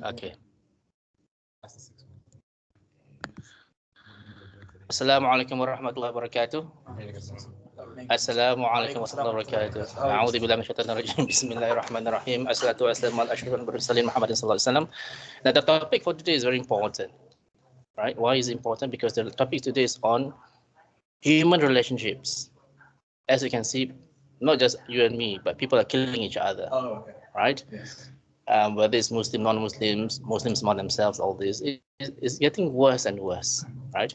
Okay. Assalamualaikum warahmatullahi wabarakatuh. Assalamualaikum warahmatullahi wabarakatuh. A'udzu billahi minasyaitonir rajim. Bismillahirrahmanirrahim. Assalatu wassalamu ala asyrafil mursalin Muhammadin sallallahu alaihi wasallam. Now the topic for today is very important. Right? Why is it important? Because the topic today is on human relationships. As you can see, not just you and me, but people are killing each other. Oh, okay. Right? Yes. Whether it's Muslim, non-Muslims, Muslims among themselves, all this is getting worse and worse, right?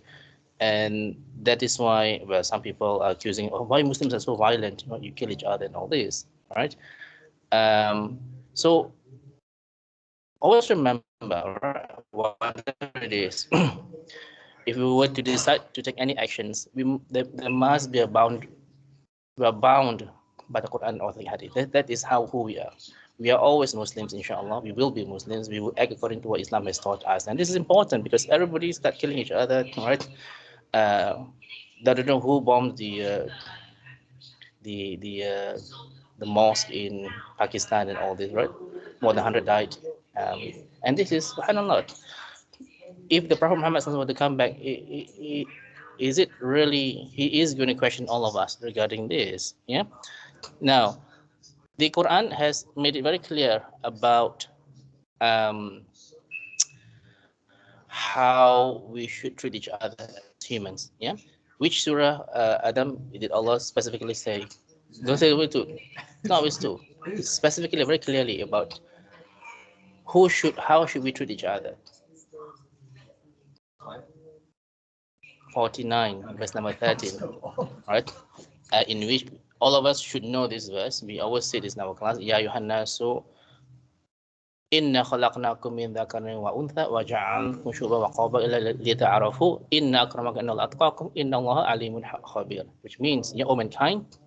And that is why, well, some people are accusing, oh, why Muslims are so violent? You know, you kill each other and all this, right? So always remember, right, whatever it is, if we were to decide to take any actions, there must be a bound. We are bound by the Quran or the Hadith. That is who we are. We are always Muslims, inshallah. We will be Muslims. We will act according to what Islam has taught us. And this is important because everybody start killing each other, right? I don't know who bombed the mosque in Pakistan and all this, right? More than 100 died. And this is, subhanAllah, if the Prophet Muhammad were to come back, is it really, he is going to question all of us regarding this, yeah? Now, the Quran has made it very clear about how we should treat each other as humans, yeah? Which surah, Adam, did Allah specifically say? Don't say it too. No, it's two. It's specifically, very clearly about how should we treat each other. 49, verse number 13, right? In which all of us should know this verse. We always say this in our class. Ya Yuhannasu, inna khalaqnakum min dhakarin wa untha wa ja'alnakum shu'uban wa qaba'ila lita'arafu inna akramakum indallahi atqakum innallaha alimun khabir. Which means, ya, O mankind,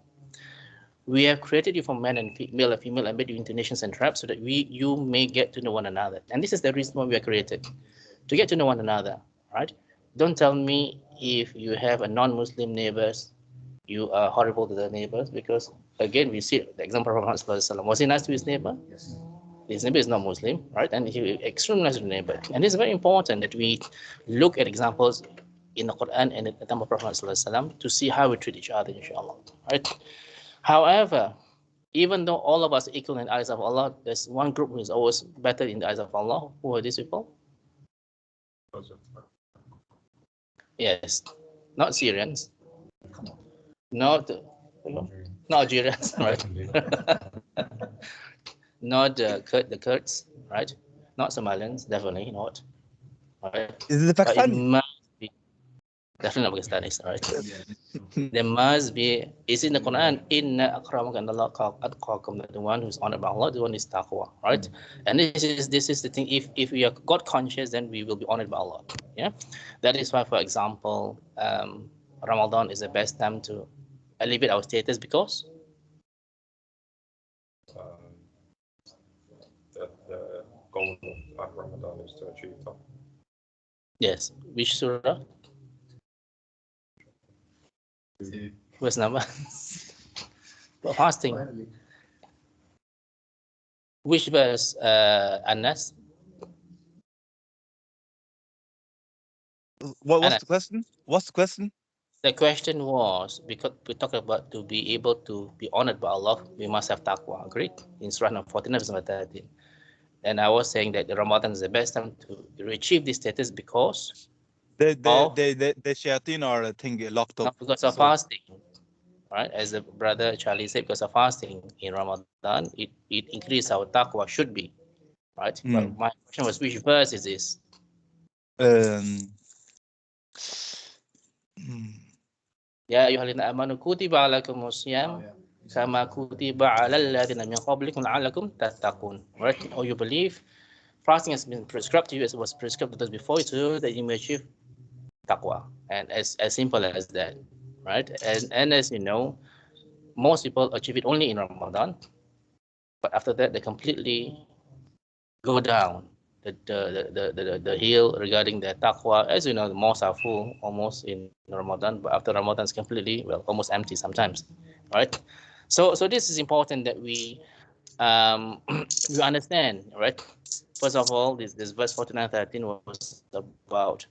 we have created you from male and female and made you into nations and tribes so that you may get to know one another. And this is the reason why we are created, to get to know one another, right? Don't tell me if you have a non-Muslim neighbors, you are horrible to the neighbors, because again, we see the example of Muhammad. Was he nice to his neighbor? Yes. His neighbor is not Muslim, right? And he was extremely nice to the neighbor. And it's very important that we look at examples in the Quran and the time of Prophet to see how we treat each other, inshallah, right? However, even though all of us are equal in the eyes of Allah, there's one group who is always better in the eyes of Allah. Who are these people? Yes, not Syrians, not Algerians, right? Not the Kurds, right? Not Somalians, definitely not. Right? Is it But it Pakistani? must be definitely not Pakistanis, right? There must be. Is in the Quran, Inna akramakum indallahi atqakum, the one who's honored by Allah, the one is taqwa, right? And this is the thing. If we are God conscious, then we will be honored by Allah. Yeah, that is why, for example, Ramadan is the best time to elevate our status because the goal of Ramadan is to achieve that. yes. Which surah? Verse number? Fasting. Which verse, Anas? What's the question? What's the question? The question was, because we talk about to be able to be honored by Allah, we must have taqwa, agreed? In Surah number 14, verse number 13. And I was saying that Ramadan is the best time to achieve this status because The shayateen are locked up. not because of fasting, right? As the brother Charlie said, because of fasting in Ramadan, it increases our taqwa, should be, right? But my question was, which verse is this? Ya ayyuhalladzina amanu kutiba alaikumus syiyam kama kutiba alal ladzina min qablikum la'allakum tattaqun. Right? Or you believe fasting has been prescribed to you as it was prescribed to those before you, so that you may achieve taqwa. And as simple as that, right? And as you know, most people achieve it only in Ramadan, but after that they completely go down the hill regarding their taqwa. As you know, the mosques are full almost in Ramadan, but after Ramadan it's completely, well, almost empty sometimes, right? So this is important that we you understand, right? First of all, this verse 49:13 was about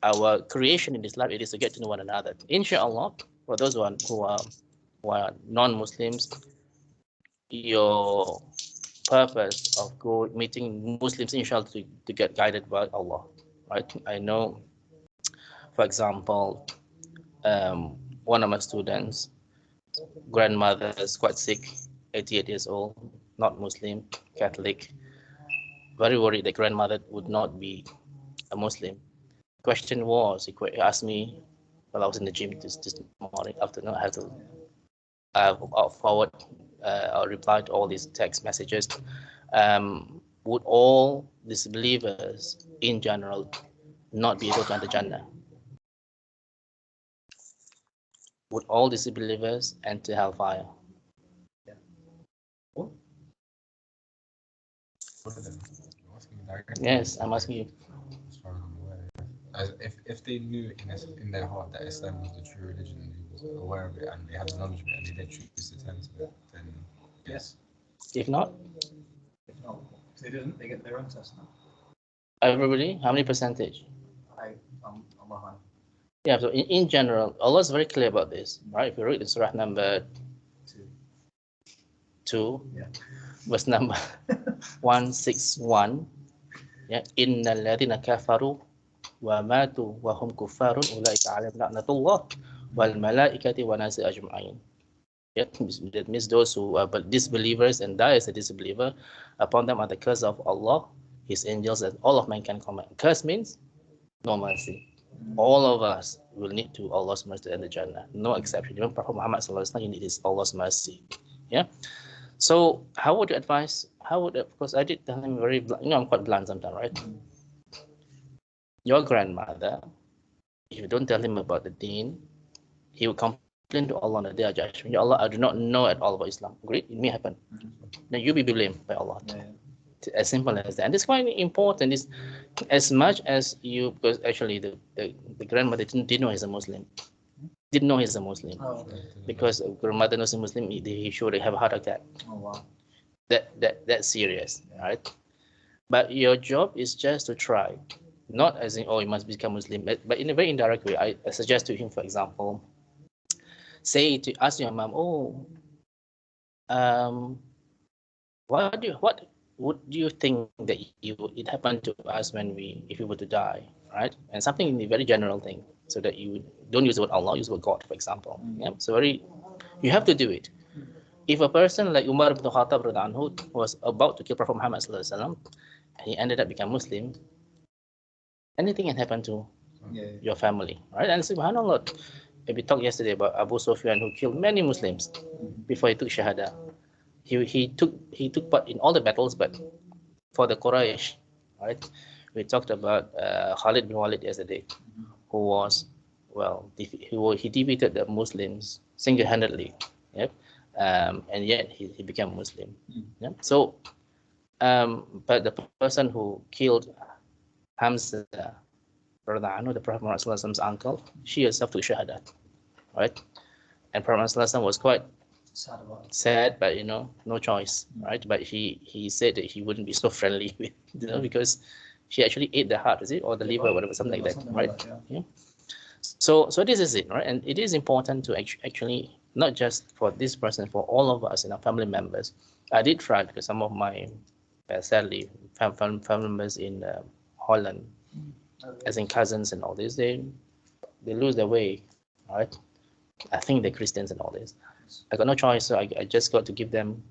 our creation in this life. It is to get to know one another. Inshallah, for those who are non-Muslims, your purpose of meeting Muslims, inshallah, to get guided by Allah, right? I know, for example, one of my students, grandmother is quite sick, 88 years old, not Muslim, Catholic, very worried that grandmother would not be a Muslim. Question was, he asked me while I was in the gym this morning afternoon, I had to forward or reply to all these text messages. Would all disbelievers in general not be able to enter Jannah? Would all disbelievers enter hellfire? Yeah. Yes, I'm asking you. As far as I'm aware, as if they knew in their heart that Islam was the true religion and they was aware of it and they had the knowledge of it and they did choose to turn to it, then yes. If not, If not, if they didn't, they get their own test now. everybody, how many percentage? I'm behind. Yeah, so in general, Allah is very clear about this, right? If you read the surah number 2, Yeah. verse number 161, yeah, innal ladhina kafaru wa matu wa hum kuffarun ulaika alayhim la'natullah wal malaikati wa nasi ajma'in. Yeah, that means those who are disbelievers and die as a disbeliever, upon them are the curse of Allah, His angels, and all of mankind common. Curse means no mercy. All of us will need to Allah's mercy to enter Jannah, no exception. Even Prophet Muhammad sallallahu alaihi wasallam, he needs Allah's mercy. Yeah. So how would you advise? Of course, I did tell him very, I'm quite blunt sometimes, right? Your grandmother, if you don't tell him about the deen, he will complain to Allah on the day of judgment. Ya Allah, I do not know at all about Islam. Great, it may happen. Then you'll be blamed by Allah. Yeah. As simple as that. And it's quite important. It's as much as you, because actually the grandmother didn't know he's a Muslim. Didn't know he's a Muslim. Oh, okay. Because grandmother knows a Muslim, he should have a heart attack. Oh, wow. That's serious, right? But your job is just to try, not as in, oh, you must become Muslim, but in a very indirect way. I suggest to him, for example, say to ask your mom, oh, what would you think that it happened to us if we were to die, right? And something in the very general thing, so that you don't use the word Allah, use the word God, for example. Yeah, so you have to do it. If a person like Umar ibn Khattab was about to kill Prophet Muhammad sallallahu alaihi wasallam, and he ended up becoming Muslim, anything can happen to your family, right? And subhanallah, we talked yesterday about Abu Sufyan, who killed many Muslims before he took Shahada. He took part in all the battles, but for the Quraysh, right? We talked about Khalid bin Walid yesterday, who was, he defeated the Muslims single-handedly, yep. And yet he became Muslim. Yeah? So, but the person who killed Hamza, the Prophet Muhammad's uncle, she herself took Shahada, right? And Prophet Muhammad was quite sad, but no choice, right? But he said that he wouldn't be so friendly with, because she actually ate the heart, is it, or the liver, or whatever, something like that, right? Yeah. So this is it, right? And it is important to actually, not just for this person, for all of us and our family members. I did try, because some of my, sadly, family members in Holland, as in cousins and all this, they lose their way, right? I think they're Christians and all this. I got no choice, so I just got to give them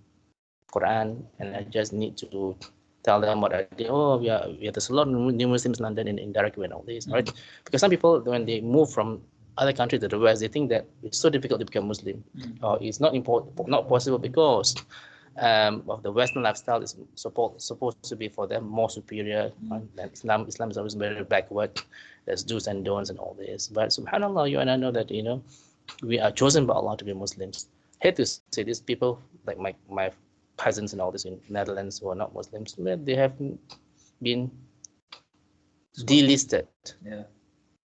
Qur'an, and I just need to tell them what I did. Oh, there's a lot of new Muslims in London in indirect way and all this, right? Because some people, when they move from other countries to the West, they think that it's so difficult to become Muslim, or it's not possible because of the Western lifestyle is supposed to be for them more superior. Right? Islam is always very backward. There's do's and don'ts and all this. But subhanallah, you and I know that we are chosen by Allah to be Muslims. I hate to say this, people like my cousins and all this in Netherlands who are not Muslims, they have been delisted. Yeah.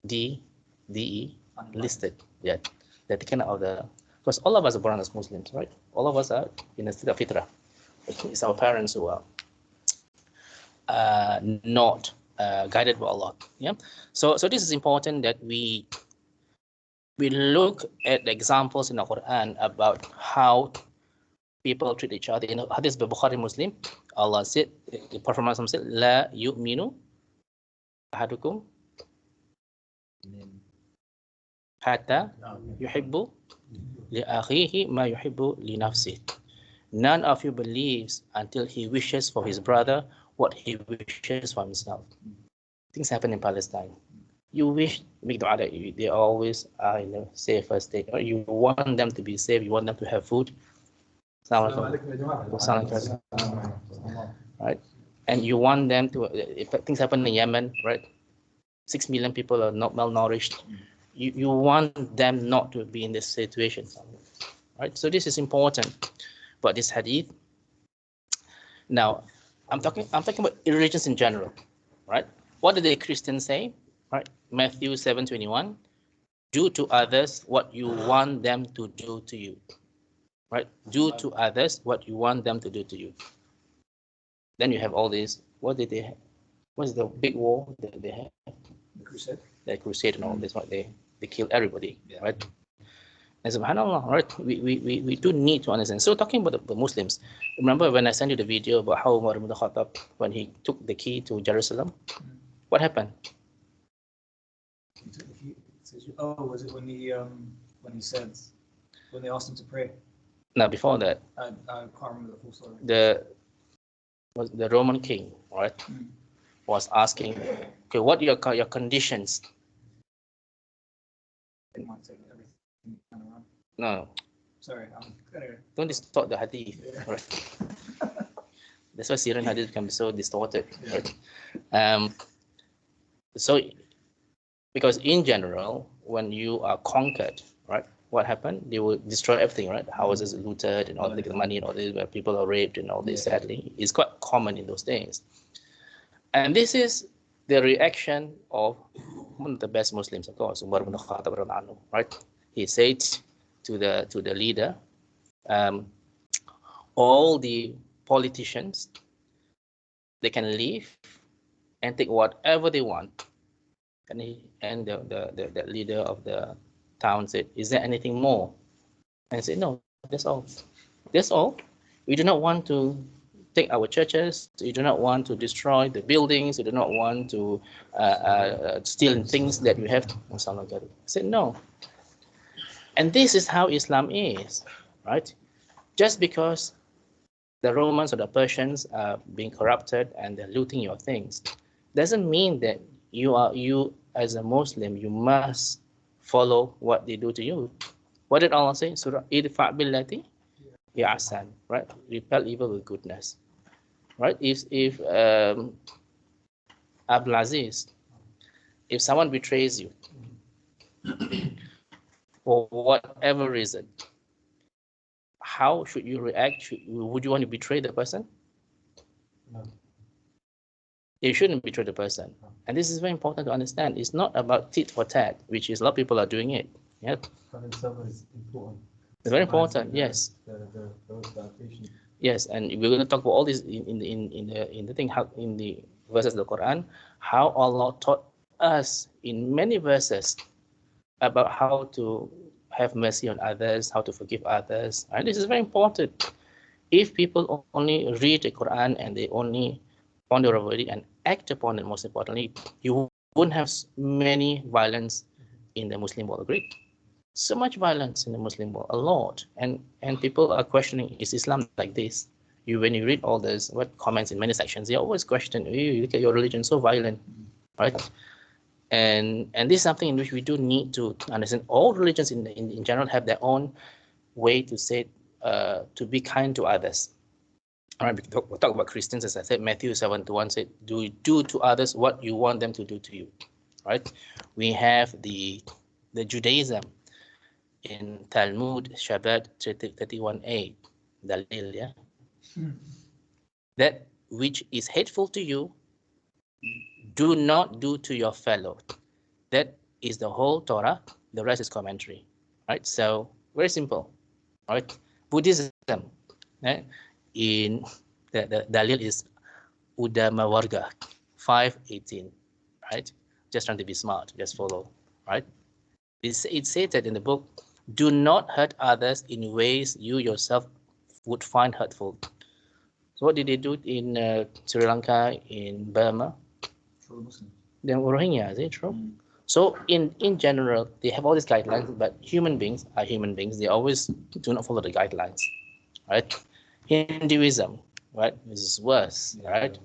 D-E listed. Yeah. They're taken out of because all of us are born as Muslims, right? All of us are in a state of fitrah. It's our parents who are not guided by Allah. Yeah. So this is important that we look at the examples in the Quran about how people treat each other. In Hadith by Bukhari Muslim, Allah said, the Prophet Muhammad said, "La yu'minu ahadukum hatta yuhibbu li akhihi ma yuhibbu li nafsihi." None of you believes until he wishes for his brother what he wishes for himself. Things happen in Palestine. You wish, make dua that they always are in a safer state. Or you want them to be safe. You want them to have food. Right? And you want them to, if things happen in Yemen, right? 6 million people are not malnourished. You want them not to be in this situation. Right? So this is important. But this hadith. Now, I'm talking about religions in general, right? What did the Christians say? Right? Matthew 7:21. Do to others what you want them to do to you. Right? Do to others what you want them to do to you. Then you have all these. What did they have? What's the big war that they have? The crusade. The crusade and all this. What they killed everybody, right? And subhanAllah, right? We do need to understand. So talking about the Muslims, remember when I sent you the video about how Umar ibn Khattab, when he took the key to Jerusalem, what happened? He took the key. Oh, was it when he said, when they asked him to pray? Now before that, I can't remember the full story. The Roman king, right, was asking, okay, what are your conditions? It might take everything around. No, Sorry, I'm gonna. don't distort the hadith. Right? That's why Syrian hadith can be so distorted. Right? So, because in general, when you are conquered, right, what happened? They will destroy everything, right? Houses looted and all the money and all this, where people are raped and all this. Sadly, it's quite common in those days. And this is the reaction of one of the best Muslims, of course, Umar ibn Khattab, right? He said to the leader, all the politicians, they can leave and take whatever they want. And the leader of the town said, "Is there anything more?" And I said, "No, that's all. That's all. We do not want to take our churches. We do not want to destroy the buildings. We do not want to steal things that we have." I said, "No." And this is how Islam is, right? Just because the Romans or the Persians are being corrupted and they're looting your things, doesn't mean that you as a Muslim, you must follow what they do to you. What did Allah say? Surah Idfa' billati bi'ahsan, right? Repel evil with goodness, right? If Abdulaziz, if someone betrays you for whatever reason, how should you react? Would you want to betray the person? No. You shouldn't betray the person. And this is very important to understand. It's not about tit for tat, which is a lot of people are doing it. Yeah. Having someone is important. It's very important. Yes. Those that are patient. Yes, and we're going to talk about all this in the thing, how in the verses of the Quran, how Allah taught us in many verses about how to have mercy on others, how to forgive others. And this is very important. If people only read the Quran and they only ponder over it and act upon it, most importantly, you wouldn't have many violence in the Muslim world. Agreed? So much violence in the Muslim world, a lot. And people are questioning, is Islam like this? When you read all those comments in many sections, they always question, you look at your religion, so violent, right? And this is something in which we do need to understand. All religions in general have their own way to say, to be kind to others. All right, we'll talk about Christians, as I said. Matthew 7:1 said, do to others what you want them to do to you. Right? We have the Judaism in Talmud Shabbat 31a, Dalil, yeah? That which is hateful to you, do not do to your fellow. That is the whole Torah. The rest is commentary. Right? So very simple. Right? Buddhism. Right? in the dalil is Udama Warga 5:18, right? Just trying to be smart, just follow, right? It says that in the book, do not hurt others in ways you yourself would find hurtful. So what did they do in Sri Lanka, in Burma? The Rohingyas, is it true? So in general, they have all these guidelines, but human beings are human beings. They always do not follow the guidelines, right? Hinduism, right? This is worse, right?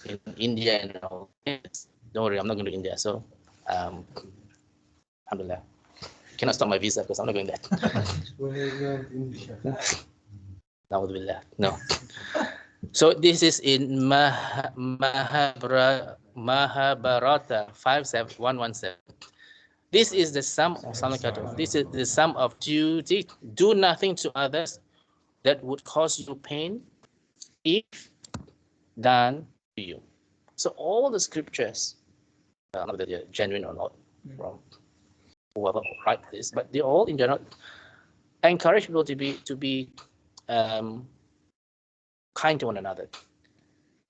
In India and all this. Don't worry, I'm not going to India. So, alhamdulillah. Cannot stop my visa because I'm not going there. No. So this is in Mahabharata 57117. This is the sum of This is the sum of duty. Do nothing to others that would cause you pain if done to you. So all the scriptures, I don't know whether they're genuine or not from whoever write this, but they all in general encourage people to be kind to one another.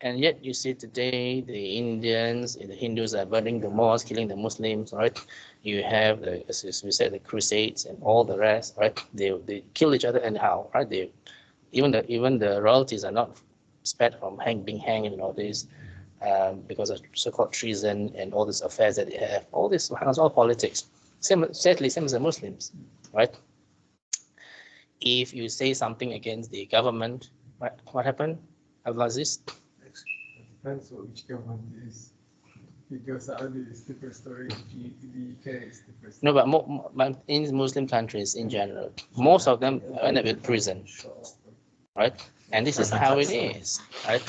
And yet you see today the Indians, the Hindus are burning the mosques, killing the Muslims, right? You have as we said, the Crusades and all the rest, right? They kill each other anyhow, right? Even the royalties are not spared from being hanged and all this because of so-called treason and all these affairs that they have. All this is all politics. Sadly, same as the Muslims, right? If you say something against the government, what happened? Abdulaziz? Depends on which government it is. Because Saudi is different story, the UK is different story. No, but in Muslim countries in general, most of them end up in prison, right? And this is how it is, right?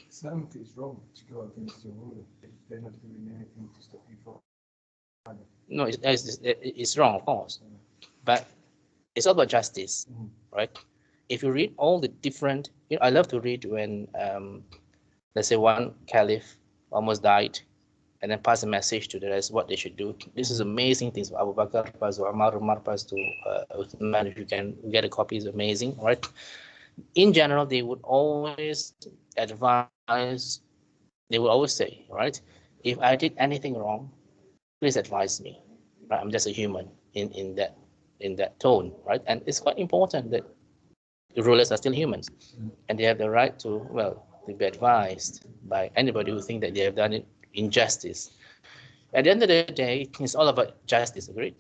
Islam is wrong to go against your ruler. They're not doing anything to stop you from. No, it's wrong, of course, but it's all about justice, right? If you read all the different, I love to read when, let's say, one caliph almost died, and then pass a message to the rest what they should do. This is amazing things. Abu Bakr pass to Umar pass to Uthman. If you can get a copy, is amazing, right? In general, they would always advise. They would always say, right, if I did anything wrong, please advise me. Right? I'm just a human in that tone, right? And it's quite important that the rulers are still humans, and they have the right to be advised by anybody who think that they have done it injustice. At the end of the day, it's all about justice, agreed?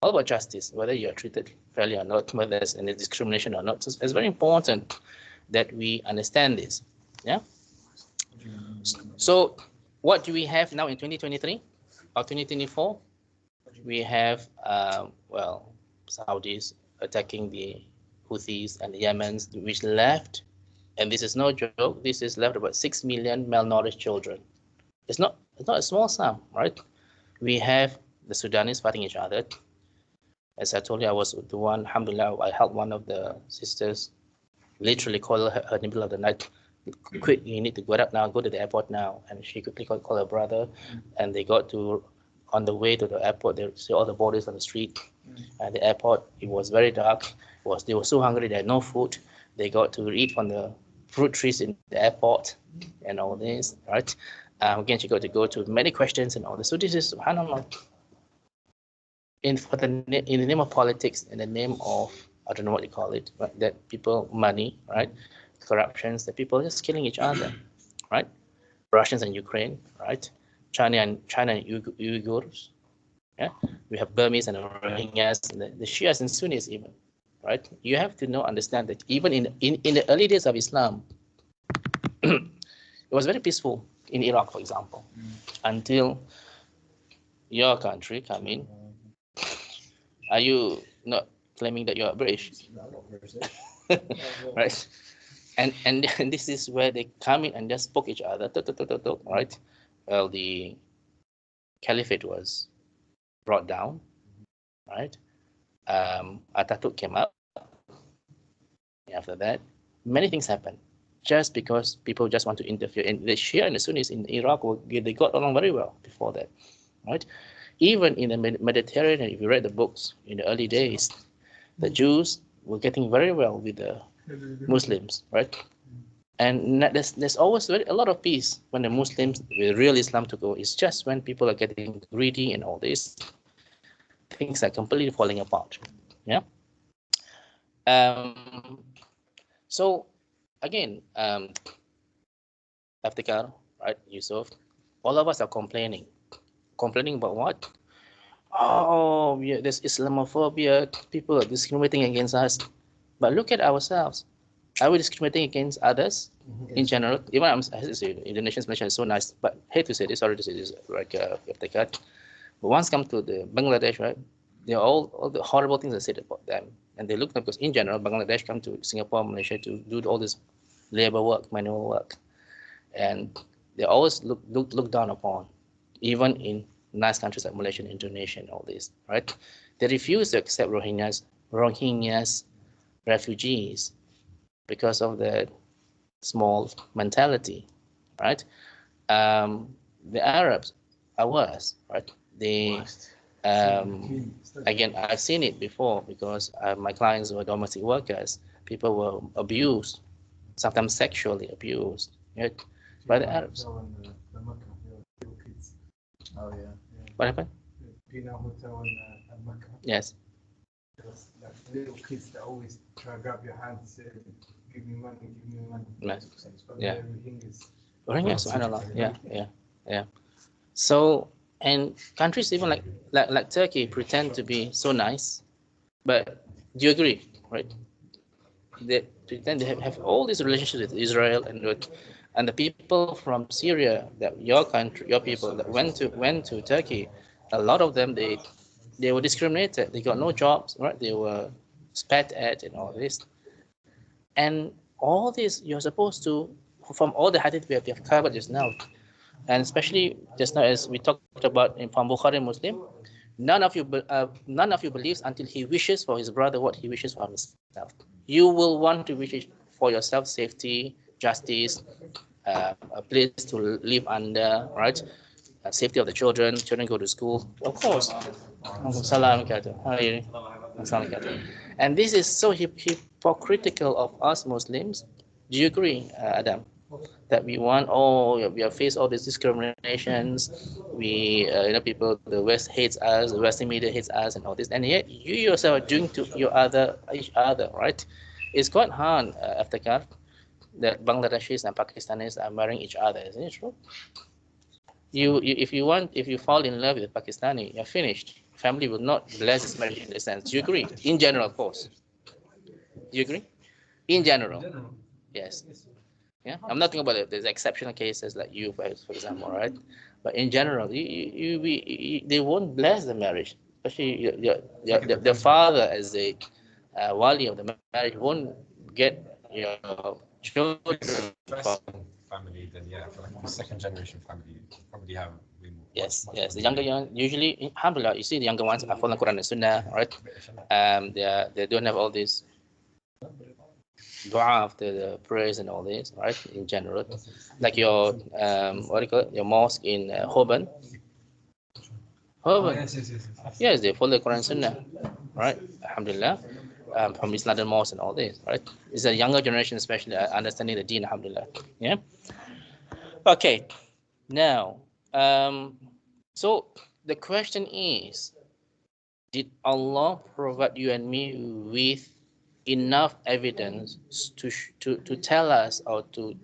All about justice, whether you're treated fairly or not, whether there's any discrimination or not. So it's very important that we understand this. Yeah. So what do we have now in 2023 or 2024? We have Saudis attacking the Houthis and the Yemens, which left, and this is no joke, this is left about 6 million malnourished children. It's not a small sum, right? We have the Sudanese fighting each other. As I told you, I was the one, alhamdulillah, I helped one of the sisters, literally call her in the middle of the night, quick, you need to go up now, go to the airport now. And she quickly call her brother, and they got to, on the way to the airport, they see all the bodies on the street. At the airport, it was very dark. They were so hungry, they had no food. They got to eat from the fruit trees in the airport and all this, right? Again, she got to go to many questions and all this. So this is, subhanAllah, in the name of politics, in the name of, I don't know what you call it, but that people, money, right? Corruptions, that people are just killing each other, right? Russians and Ukraine, right? China and Uyghurs, yeah? We have Burmese and Rohingyas, and the Shias and Sunnis even, right? You have to understand that even in the early days of Islam, it was very peaceful in Iraq, for example, until your country come in. Are you not claiming that you are British? Right? And this is where they come in and just poke each other, right? Well, the caliphate was brought down, right? Ataturk came up. After that, many things happened, just because people just want to interfere. And the Shia and the Sunnis in Iraq, they got along very well before that, right? Even in the Mediterranean, if you read the books in the early days, the Jews we're getting very well with the Muslims, right? And there's always a lot of peace when the Muslims, the real Islam to go. It's just when people are getting greedy and all this, things are completely falling apart. Yeah. So again, Aftikar, right, Yusuf, all of us are complaining about what? Oh, yeah, there's Islamophobia. People are discriminating against us. But look at ourselves. Are we discriminating against others in general? Even I say Indonesians, Malaysia is so nice, but hate to say this, sorry to say this, like But once come to the Bangladesh, right? They're all the horrible things are said about them, and they look because in general, Bangladesh come to Singapore, Malaysia to do all this labor work, manual work, and they always look down upon, even in nice countries like Malaysia and Indonesia and all this, right? They refuse to accept Rohingyas, refugees, because of the small mentality, right? The Arabs are worse, right? They again, I've seen it before because my clients were domestic workers. People were abused, sometimes sexually abused, right? By the Arabs. Oh yeah. What happened? Pina Hotel in Mecca. Yes. There's like little kids that always try to grab your hand and say, give me money, give me money. Yes. From Yeah. the Rohingyas. Rohingyas, subhanallah. Yeah. So, and countries even like Turkey pretend to be so nice, but do you agree, right? They pretend they have all these relationships with Israel and the people from Syria, that your country, your people that went to Turkey, a lot of them they were discriminated. They got no jobs, right? They were spat at and all this. And all this you're supposed to, from all the hadith we have covered just now, and especially just now as we talked about in from Bukhari Muslim, none of you believes until he wishes for his brother what he wishes for himself. You will want to wish for yourself safety, justice, a place to live under, right? Safety of the children go to school, of course. And this is so hypocritical of us Muslims. Do you agree, Adam? That we want, we have faced all these discriminations. We, people, the West hates us, the Western media hates us, and all this, and yet you yourself are doing to each other, right? It's quite hard, Aftekar, that Bangladeshis and Pakistanis are marrying each other, isn't it true? If you fall in love with a Pakistani, you're finished. Family will not bless this marriage in this sense. Do you agree? In general, of course. Do you agree? In general, yes. Yeah, I'm not talking about there's exceptional cases like you, for example, right? But in general, they won't bless the marriage, especially the father as a wali of the marriage won't get your children. Family, then yeah, for like the second generation family, probably have way more. Yes, the younger usually, alhamdulillah, you see the younger ones are following Quran and Sunnah, right? They don't have all this dua after the prayers and all this, right? In general, like your what do you call it? Your mosque in Holborn. Yes, they follow the Quran and Sunnah, right? Alhamdulillah. From East London mosque and all this, right? It's a younger generation, especially understanding the deen, alhamdulillah. Yeah. Okay. Now, so the question is, did Allah provide you and me with enough evidence to tell us or to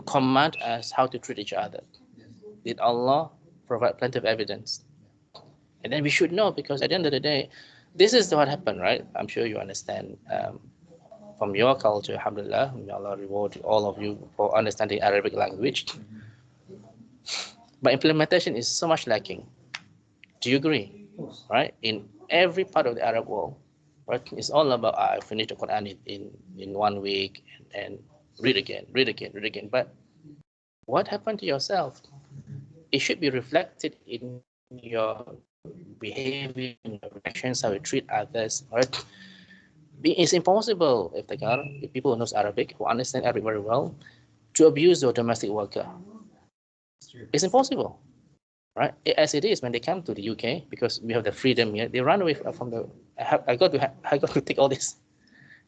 command us how to treat each other? Did Allah provide plenty of evidence? And then we should know, because at the end of the day, this is what happened, right? I'm sure you understand from your culture, alhamdulillah. May Allah reward all of you for understanding Arabic language. But implementation is so much lacking. Do you agree? Right? In every part of the Arab world, right? It's all about I finished the Quran in 1 week and read again. But what happened to yourself? It should be reflected in your behavior, in your reactions, how you treat others, right? It's impossible if people who knows Arabic, who understand Arabic very well, to abuse your domestic worker. It's impossible, right? As it is when they come to the UK, because we have the freedom here, they run away from the. I got to take all this.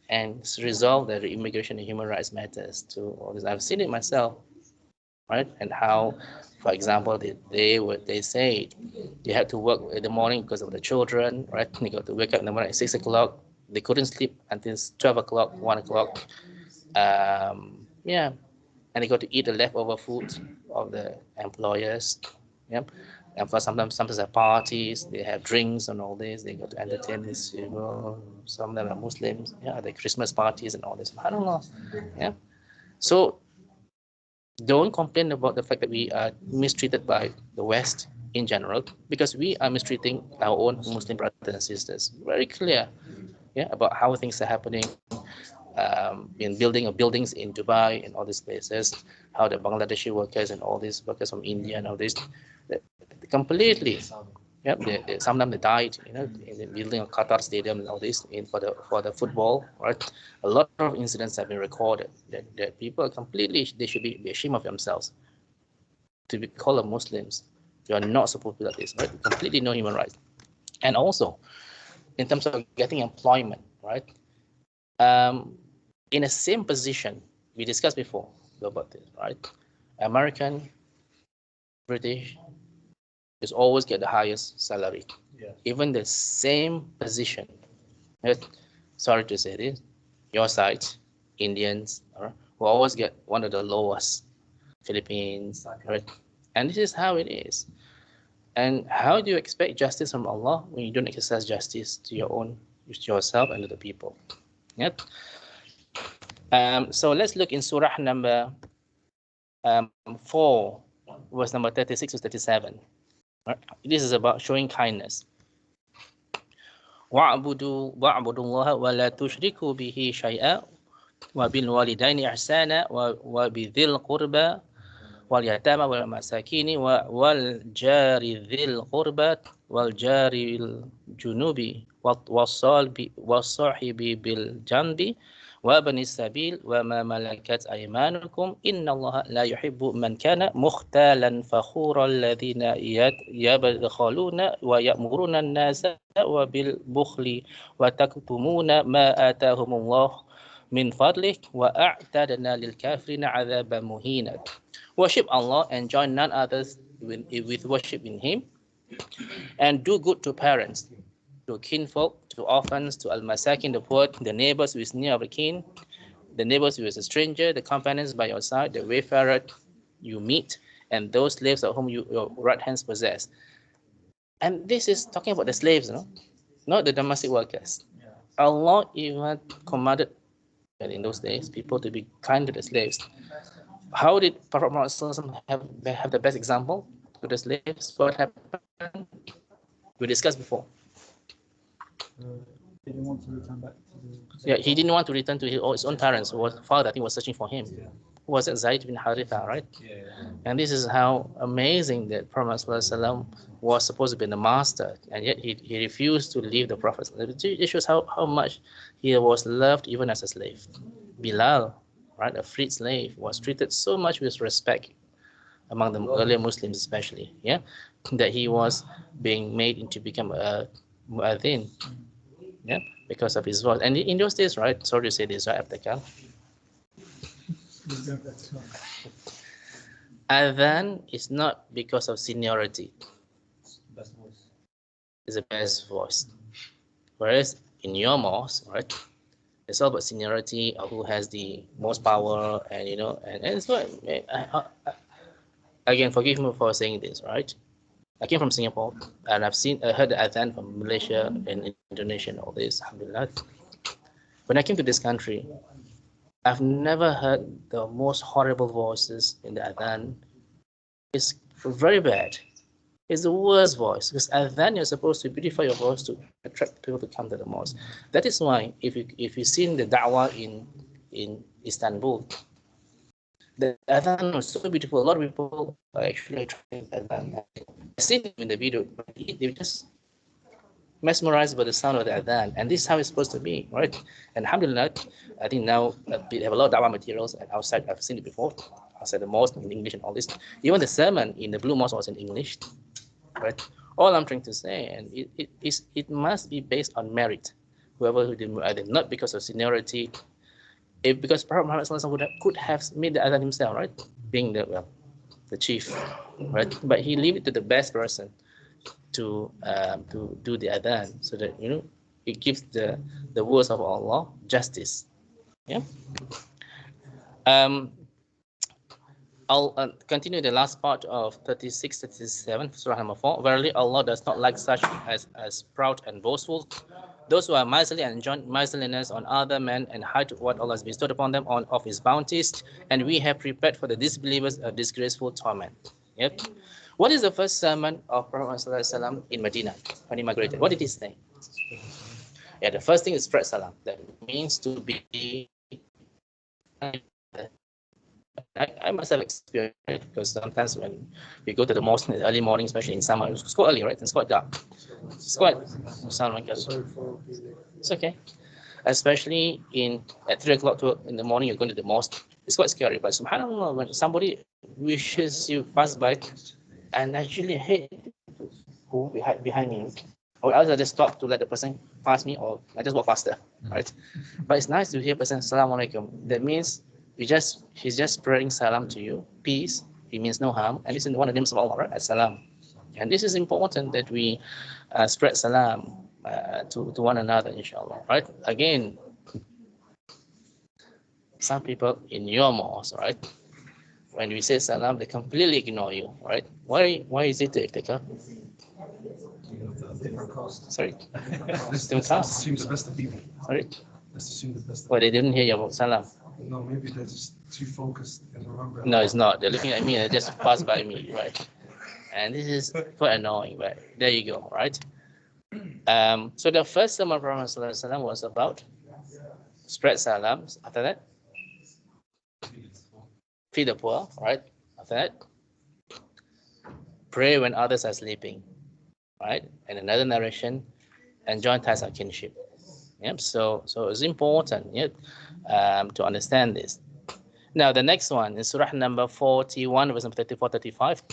and resolve the immigration and human rights matters to all this. I've seen it myself, right? And how, for example, they say you have to work in the morning because of the children, right? They got to wake up in the morning at 6 o'clock. They couldn't sleep until 12 o'clock, 1 o'clock. Yeah, and they got to eat the leftover food of the employers. Yep. And for sometimes there are parties, they have drinks and all this. They go to entertain these people. Some of them are Muslims. Yeah, the Christmas parties and all this. I don't know. Yeah. So don't complain about the fact that we are mistreated by the West in general, because we are mistreating our own Muslim brothers and sisters. Very clear, yeah, about how things are happening in building of buildings in Dubai and all these places, how the Bangladeshi workers and all these workers from India and all this, completely. Yep, some of them they died, you know, in the building of Qatar Stadium and all this for the football, right? A lot of incidents have been recorded that people are completely, they should be ashamed of themselves to be called Muslims. You are not supposed to be like this, right? Completely no human rights. And also, in terms of getting employment, right? In the same position, we discussed before about this, right? American, British, is always get the highest salary. Yeah. Even the same position. Right? Sorry to say this, your side, Indians, right, will always get one of the lowest. Philippines, right? And this is how it is. And how do you expect justice from Allah when you don't exercise justice to yourself and to the people? Yep. So let's look in Surah number 4, verse number 36 to 37. Right? This is about showing kindness. وَاعْبُدُوا اللَّهَ وَلَا تُشْرِكُوا بِهِ شَيْئًا وَبِالْوَالِدَيْنِ إِحْسَانًا وَبِذِي الْقُرْبَى واليتامى والمساكين والجار ذي القربى والجار الجنوب والصاحب بالجنب وابن السبيل وما ملكت أيمانكم إن الله لا يحب من كان مختالا فخورا الذين يبخلون ويأمرون الناس وبالبخل وتكتمون ما آتاهم الله من فضله وأعتدنا للكافرين عذابا مهينا. Worship Allah and join none others with worship in Him, and do good to parents, to kinfolk, to orphans, to al-masakin, the poor, the neighbors who is near of the kin, the neighbors who is a stranger, the companions by your side, the wayfarer you meet, and those slaves of whom your right hands possess. And this is talking about the slaves, no? Not the domestic workers. Yeah. Allah even commanded in those days people to be kind to the slaves. How did Prophet Muhammad have the best example to the slaves? What happened? We discussed before. They didn't want to return back to the... Yeah, he didn't want to return to his own parents, who was father, I think, was searching for him. Yeah. Who was Zayd bin Haritha, right? Yeah. And this is how amazing that Prophet ﷺ was supposed to be the master, and yet he refused to leave the Prophet. It shows how much he was loved even as a slave. Bilal, right, a freed slave, was treated so much with respect among the earlier Muslims especially, yeah, that he was being made into become a mu'adhin, yeah, because of his voice. And in those days, right, sorry to say this, right, Abdakal, adhan is not because of seniority. Best voice. It's the best voice. Whereas in your mosque, right, it's all about seniority or who has the most power, and you know, and it's what. Again, forgive me for saying this, right? I came from Singapore, and I heard the adhan from Malaysia and Indonesia and all this. Alhamdulillah. When I came to this country, I've never heard the most horrible voices in the adhan. It's very bad. It's the worst voice, because adhan you're supposed to beautify your voice to attract people to come to the mosque. That is why if you seen the da'wah in Istanbul, the adhan was so beautiful. A lot of people are actually attracted to adhan. I seen it in the video, but they were just mesmerized by the sound of the adhan, and this is how it's supposed to be, right? And alhamdulillah, I think now we have a lot of da'wah materials, and outside I've seen it before, outside the mosque in English and all this. Even the sermon in the Blue Mosque was in English. Right. All I'm trying to say, and it must be based on merit, whoever who did mu'adhin, not because of seniority, because Prophet Muhammad could have made the adhan himself, right? Being the chief, right? But he leave it to the best person to do the adhan, so that it gives the words of Allah justice. Yeah. I'll continue the last part of 36, 37, Surah number 4. Verily, Allah does not like such as proud and boastful, those who are miserly and enjoy miserliness on other men and hide what Allah has bestowed upon them of His bounties, and we have prepared for the disbelievers a disgraceful torment. Yep. What is the first sermon of Prophet ﷺ in Medina when he migrated? What did he say? Yeah, the first thing is spread salam. That means to be. I must have experienced it, because sometimes when we go to the mosque in the early morning, especially in summer, it's quite early, right? It's quite dark. It's quite. It's okay. Especially at 3 o'clock in the morning, you're going to the mosque. It's quite scary. But subhanAllah, when somebody wishes you pass by and actually hit who behind me, or else I just stop to let the person pass me, or I just walk faster, right? But it's nice to hear a person, Assalamu alaikum. That means he's just spreading salam to you, peace. It means no harm, and this is one of the names of Allah, right? As-salam. And this is important that we spread salam to one another, inshallah, right? Again, some people in your mosque, right? When we say salam, they completely ignore you, right? Why is it that Different cost. Sorry? Let's assume the best of people. Sorry? Let's assume the best of Well, they didn't hear your salam. No, maybe they're just too focused and remember. No, it's not. They're looking at me and they just pass by me, right? And this is quite annoying, but there you go, right? So the first sermon of Prophet ﷺ was about spread salam. After that, feed the poor, right? After that, pray when others are sleeping, right? And another narration, enjoy ties of kinship. Yep. So it's important, to understand this. Now the next one is Surah number 41, verse number 34, 35.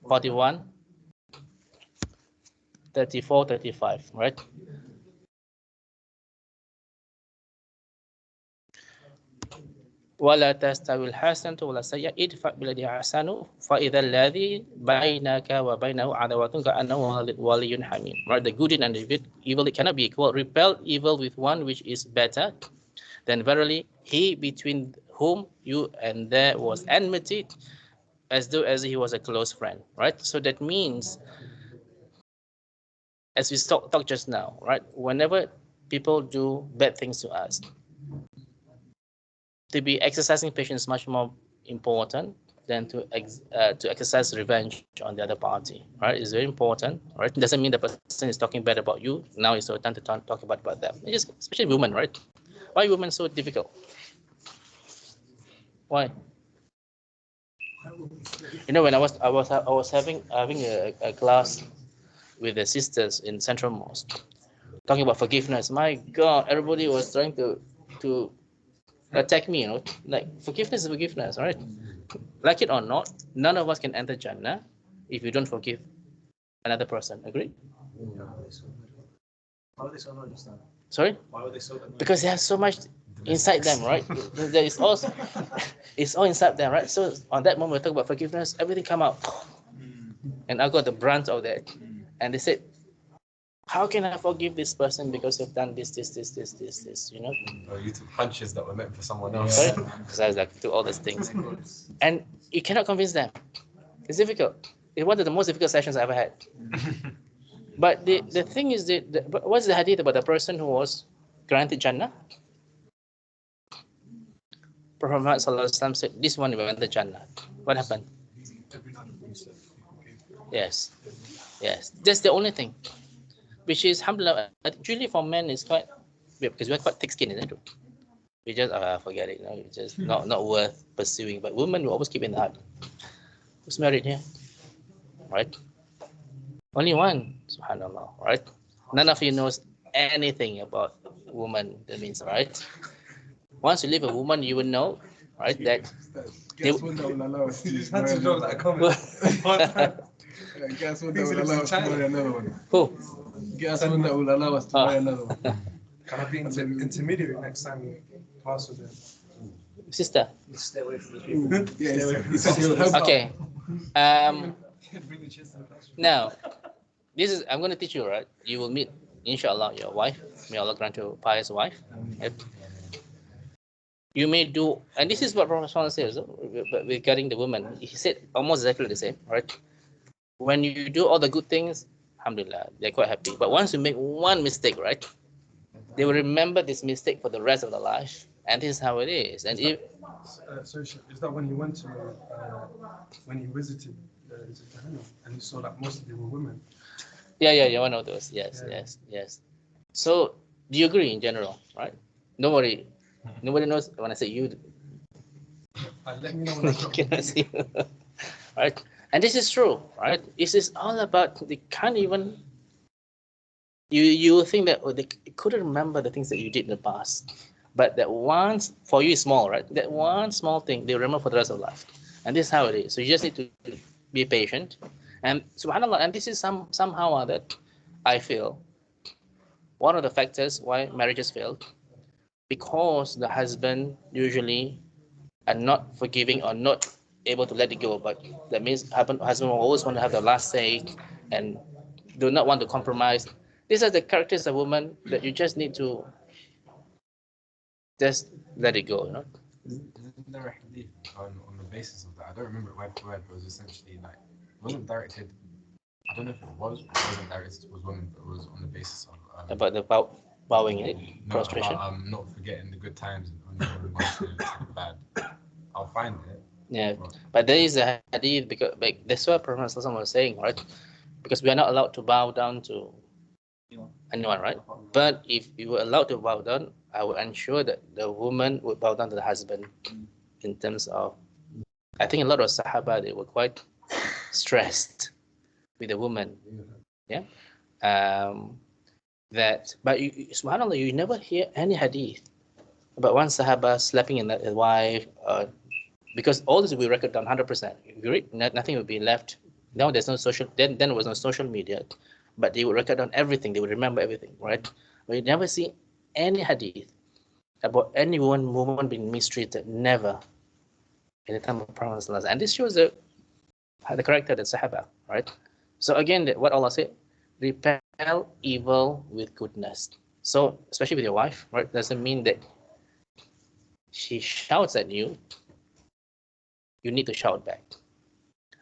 41, 34, 35, right? ولا تستوي الحسنة ولا السيئة ادفع بالذي أحسن فإذا الذي بينك وبينه عداوة كأنه ولي حميم. Right, the good and the evil, it cannot be equal. Repel evil with one which is better. Then verily he between whom you and there was enmity, as though he was a close friend. Right. So that means, as we talked just now, right? Whenever people do bad things to us, to be exercising patience is much more important than to exercise revenge on the other party, right? It's very important, right? It doesn't mean the person is talking bad about you. Now it's your time to talk about them. It's just, especially women, right? Why are women so difficult? Why? When I was having a class with the sisters in Central Mosque, talking about forgiveness. My God, everybody was trying to attack me, like forgiveness is forgiveness, right? Like it or not, none of us can enter Jannah if you don't forgive another person. Agree? Why would they so annoyed just now? Sorry? Why would they so annoyed? Because they have so much inside them, right? There is also, it's all inside them, right? So on that moment, we talk about forgiveness, everything come out, and I got the brunt of that. And they said, how can I forgive this person because they've done this, Or you took punches that were meant for someone else. Sorry? Because I was like, do all these things. And you cannot convince them. It's difficult. It's one of the most difficult sessions I ever had. But the thing is, what's the hadith about the person who was granted Jannah? Prophet Muhammad ﷺ said, this one will enter Jannah. What happened? Yes. That's the only thing. Which is, alhamdulillah, usually for men it's quite, because we're quite thick-skinned, isn't it? We just forget it. It's just not worth pursuing. But women will always keep in the heart. Who's married here? Right? Only one. Subhanallah. Right? None of you knows anything about woman. That means, right? Once you leave a woman, you will know, right? That Guess when they will allow us to use marriage. Get us one that will allow us to marry another one. Who? Get us one that will allow us to marry another one. Can I be intermediary next time you pass with him? Sister. Stay away from the people. Yeah, he said he will help. Okay. Bring the chest to the classroom. Now, this is I'm going to teach you, right? You will meet, inshallah, your wife. May Allah grant you a pious wife. Right? You may do, and this is what Prophet Muhammad says regarding the woman. He said almost exactly the same, right? When you do all the good things, alhamdulillah, they're quite happy. But once you make one mistake, right, they will remember this mistake for the rest of their life. And this is how it is. And if So is that when you went to, when you visited Jahannam and you saw that most of them were women? yeah, one of those. Yes, Yeah. yes. So do you agree in general, right? Nobody knows when I say you. Let me know when I drop the Cannot video. see. Right? And this is true, right? This is all about they can't even. You think that they couldn't remember the things that you did in the past, but that once for you is small, right? That one small thing they remember for the rest of life, and this is how it is. So you just need to be patient, and subhanallah. And this is somehow that I feel one of the factors why marriages fail, because the husband usually are not forgiving or not able to let it go. But that means husband will always want to have the last say and do not want to compromise. These are the characters of women that you just need to just let it go. You know? Isn't there a hadith on the basis of that? I don't remember it word for word, but it was essentially like, it wasn't directed, I don't know if it was, or it wasn't directed towards women, but it was on the basis of About the bowing, it, no, prostration. about, not forgetting the good times and only holding on to the bad. I'll find it. Yeah, but there is a hadith because like, that's what Prophet was saying, right? Because we are not allowed to bow down to anyone, right? But if you were allowed to bow down, I would ensure that the woman would bow down to the husband. In terms of, I think a lot of Sahaba they were quite stressed with the woman, yeah. That, but subhanallah, you never hear any hadith about one Sahaba slapping his wife, because all this will be recorded down 100%. If you read, nothing will be left. Now there's no social. Then there was no social media, but they would record down everything. They would remember everything, right? But you never see any hadith about any woman being mistreated. Never. In the time of Prophet, and this shows the character of the Sahaba, right? So again, what Allah said, repel evil with goodness. So especially with your wife, right? Doesn't mean that she shouts at you. You need to shout back.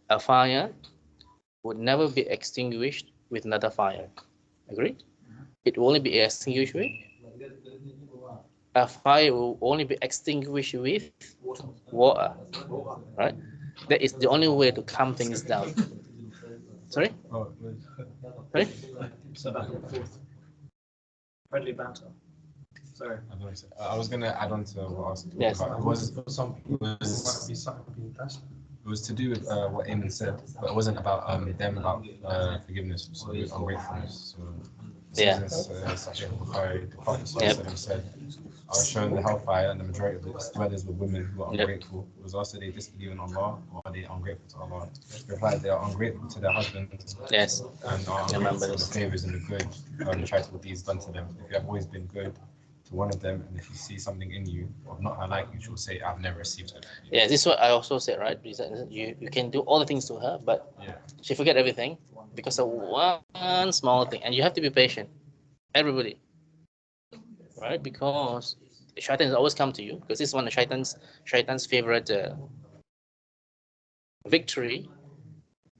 A fire would never be extinguished with another fire. Agreed? It will only be extinguished with. A fire will only be extinguished with water. Right? That is the only way to calm things down. Sorry? Oh, Sorry? So back and forth. Friendly banter. Sorry. I don't know. I was gonna add on to what I was talking Yes. about. For some people, it might be something being dashed. It was to do with what Eamon said, but it wasn't about them about forgiveness, so ungratefulness. So Yeah. Sahih Bukhari, the Prophet Yep. said, I was shown the hellfire, and the majority of its dwellers were women who are Yep. ungrateful. It was also they disbelieve in Allah, or are they ungrateful to Allah? He replied, they are ungrateful to their husbands Yes. and are Remember ungrateful for this. the favors and the good charitable deeds done to them. If you have always been good to one of them, and if you see something in you of not her like, you shall say, I've never received it. Yeah, this is what I also said, right? You can do all the things to her, but Yeah. she forget everything because of one small thing, and you have to be patient. Everybody, right? Because shaitan always come to you because this is one of shaitan's favorite victory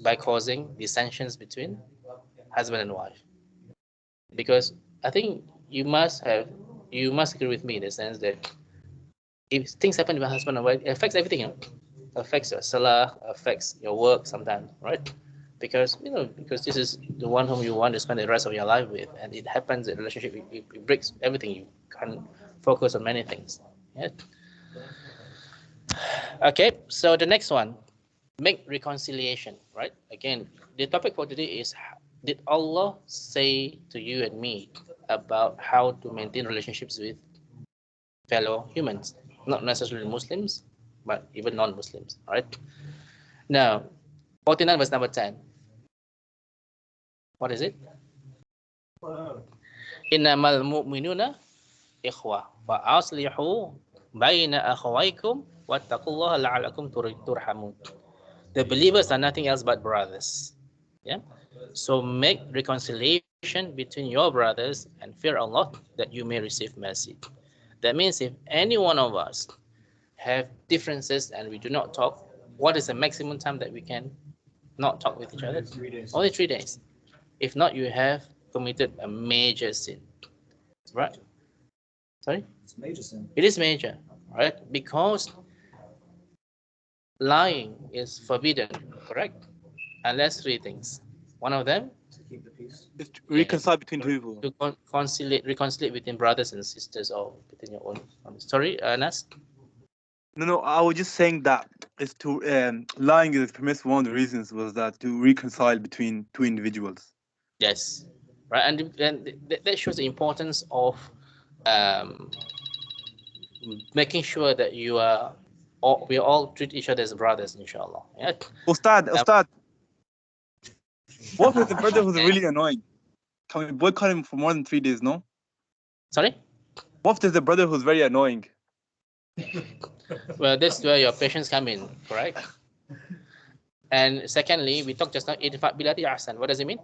by causing dissensions between husband and wife. Because I think you must agree with me in the sense that if things happen to my husband and wife, it affects everything. You know? Affects your salah, affects your work sometimes, right? Because because this is the one whom you want to spend the rest of your life with, and it happens in a relationship, it breaks everything. You can't focus on many things. Yeah. Okay, so the next one, make reconciliation, right? Again, the topic for today is, did Allah say to you and me about how to maintain relationships with fellow humans, not necessarily Muslims, but even non-Muslims, all right? Now, 49 verse number 10. What is it? Innamal mu'minuna ikhwah wa aslihu baina akhawaykum wattaqullaha la'alakum turhamun. The believers are nothing else but brothers. Yeah. So make reconciliation between your brothers and fear Allah that you may receive mercy. That means if any one of us have differences and we do not talk, what is the maximum time that we can not talk with each other? 3 days. Only 3 days. If not, you have committed a major sin. Right? Sorry? It's a major sin. It is major, right? Because lying is forbidden, correct? Unless 3 things. One of them, To keep the peace. Just to reconcile between two people. to reconcile between brothers and sisters or within your own family. Sorry, Anas? No, I was just saying that it's to lying is permissible. One of the reasons was that to reconcile between two individuals. Yes. Right, and that shows the importance of making sure that we all treat each other as brothers, inshallah. Yeah. Ustad, what if the brother was really annoying? Can we boycott him for more than 3 days? No. Sorry? What if there's a brother who's very annoying? Well, that's where your patience come in, correct? And secondly, we talked just now, idfa' billati ahsan. What does it mean?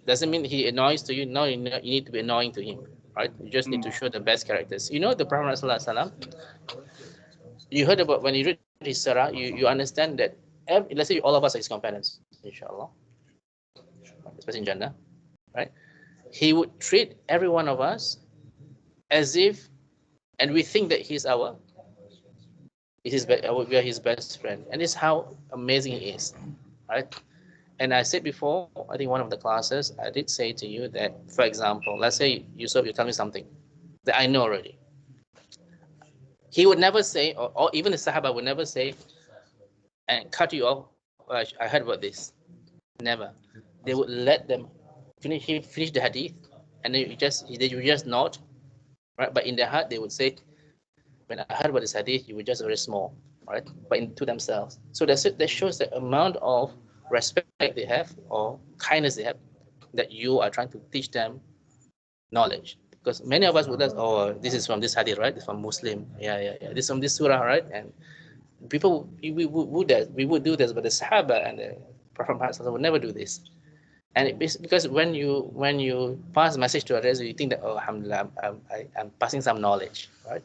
Doesn't mean he annoys to you. No, you need to be annoying to him, right? You just need to show the best characters. You know the Prophet ﷺ, you heard about when you read his surah, you understand that let's say all of us are his companions, inshallah, especially in Jannah, right? He would treat every one of us as if, and we think that we are his best friend, and it's how amazing he is, right? And I said before, I think one of the classes, I did say to you that, for example, let's say Yusuf, you tell me something that I know already. He would never say, or even the Sahaba would never say, and cut you off. I heard about this. Never. They would let them finish the hadith, and they would just nod, right? But in their heart, they would say, when I heard about this hadith, you were just very small, right? But to themselves. So that shows the amount of respect they have or kindness they have, that you are trying to teach them knowledge. Because many of us would ask, oh, this is from this hadith, right? It's from Muslim. Yeah. This is from this surah, right? And people, we would do this, but the Sahaba and the Prophet Muhammad would never do this. And because when you pass a message to others, you think that, oh, alhamdulillah, I'm passing some knowledge, right?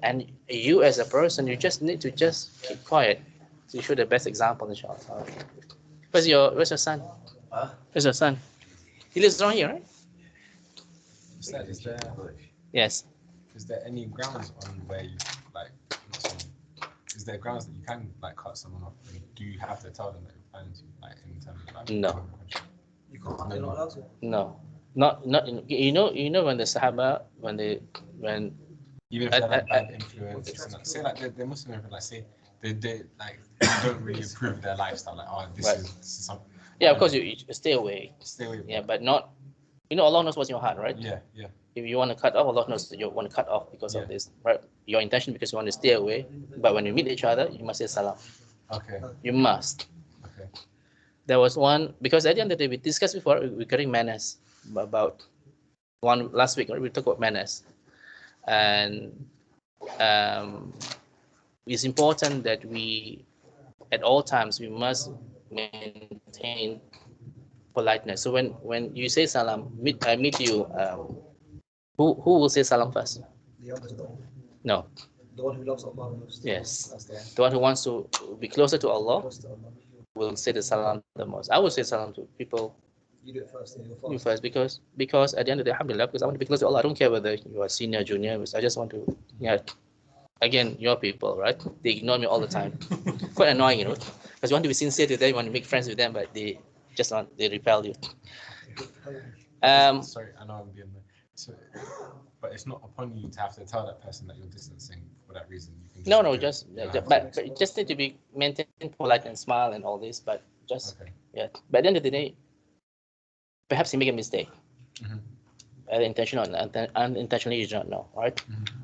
And you as a person, you just need to just keep quiet to show the best example, inshallah. Where's your son? Where's your son? He lives around here, right? Yes. Is there any grounds on where you is there grounds that you can cut someone off? Do you have to tell them that you're planning to in terms of No. You can't. You're not allowed to. No. Not you know when the Sahaba when even if they're bad influences, say they're Muslim, say they don't really approve their lifestyle, this right. is something. Yeah, of course you stay away. Stay away. Yeah, but not. Allah knows what's in your heart, right? Yeah. If you want to cut off, Allah knows that you want to cut off because of this, right? Your intention because you want to stay away, but when you meet each other, you must say salam. Okay. You must. Okay. There was one, because at the end of the day, we discussed before regarding manners about last week, right? We talked about manners, and it's important that we, at all times, we must maintain politeness. So when you say salam, I meet you. Who will say salam first? The other one. No. The one who loves Allah most. Yes. That's the one. The one who wants to be closer to Allah Close to Allah. will say the salam the most. I will say salam to people. You do it first, then you'll You follow. first, because at the end of the day, alhamdulillah, because I want to be close to Allah. I don't care whether you are senior, junior. I just want to, again, your people, right? They ignore me all the time. Quite annoying, because you want to be sincere to them, you want to make friends with them, but they repel you. Sorry, I know I'm being there. So, but it's not upon you to have to tell that person that you're distancing for that reason. You can No, but it just need to be maintain polite and smile and all this, but just But at the end of the day, perhaps you make a mistake. Intentional or unintentionally, you do not know, right?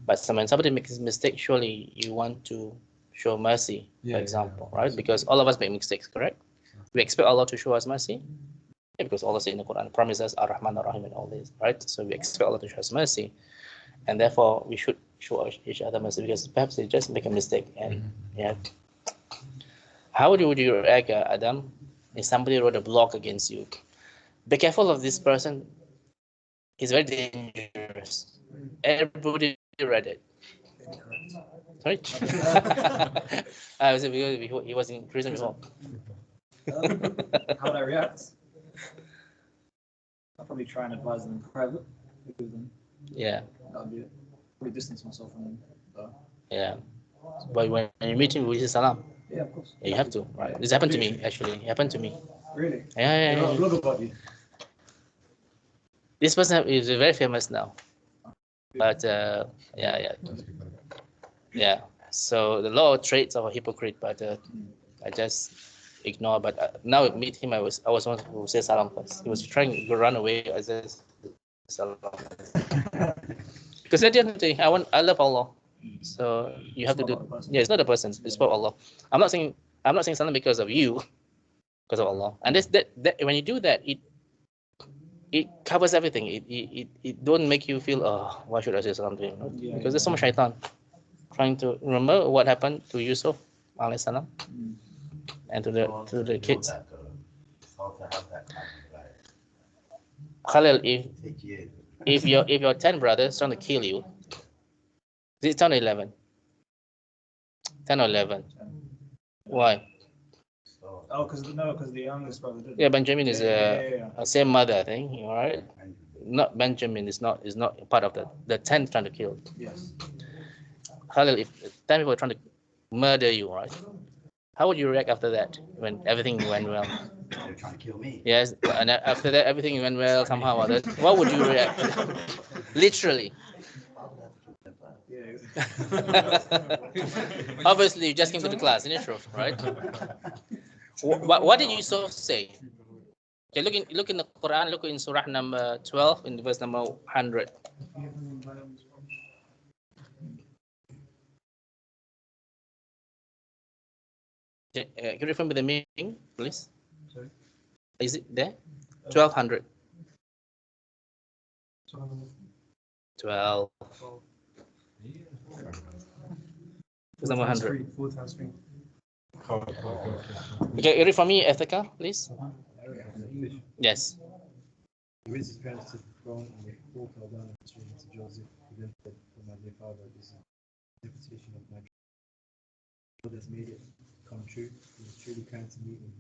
But when somebody makes a mistake, surely you want to show mercy, for example, right? Because all of us make mistakes, correct? We expect Allah to show us mercy. Yeah, because Allah said in the Quran, promises Ar-Rahman Ar-Rahim and all this, right? So we expect Allah to show us mercy, and therefore we should show each other mercy, because perhaps they just make a mistake. And yeah, how would you react, Adam, if somebody wrote a blog against you? Be careful of this person. He's very dangerous. Everybody read it. Sorry? I was because he was in prison before. How would I react? I'll probably try and advise them in private. Yeah, That would be it. Probably distance myself from them. yeah. But when you meet him, we say salam. Yeah, of course. Yeah, you have to. Right. This happened to me, actually. It happened to me. Really? Yeah, yeah, yeah. Blog about you. This person is very famous now. But yeah. So the law traits of a hypocrite, but I just ignore. But now I meet him, I was one who said salam first. He was trying to run away. I said salam first. Because at the end of the day, I love Allah. So you have to do. Yeah, it's not the person. It's for Allah. I'm not saying salam because of you, because of Allah. And that when you do that, it covers everything. It don't make you feel, oh, why should I say salam to him? Because there's so much shaitan trying to remember what happened to Yusuf alayhi salam and to the kids. Khalil, if your 10 brothers trying to kill you, is it 10 or 11? 10 or 11. Why? Oh, because the youngest brother did. Yeah, Benjamin is Yeah. a same mother, I think. All right. Not Benjamin is not part of the 10 trying to kill. Yes. Khalil, if 10 people are trying to murder you, right? How would you react after that when everything went well? They're trying to kill me. Yes, and after that everything went well somehow or other. What would you react? Literally. Obviously, you just came to the class, in the truth, right? What did Yusuf say? Okay, look in the Quran. Look in Surah number 12, in verse number 100. Can you remember the meaning, please? Sorry? Is it there? 1200. 12. Verse number 100. 4 times 3. Okay, read for me, Ethica, please. Yes. He raised his parents to the throne, and they all fell down and straight to Joseph. He then said, "For my dear father, this is the interpretation of my God has made it come true. He was truly kind to me in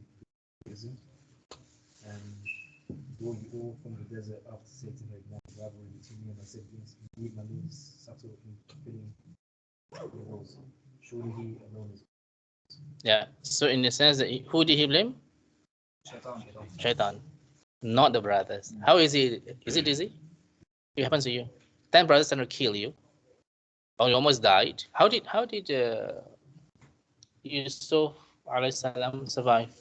prison, and brought you all from the desert after Satan had ignited rivalry between me and my siblings. Indeed, my Lord is subtle in filling the roles. Surely he alone is." Yeah. So in the sense that who did he blame? Shaitan, not the brothers. How is he? Is it easy? It happens to you. 10 brothers trying to kill you, or you almost died. How did Yusuf alayhi salam survive?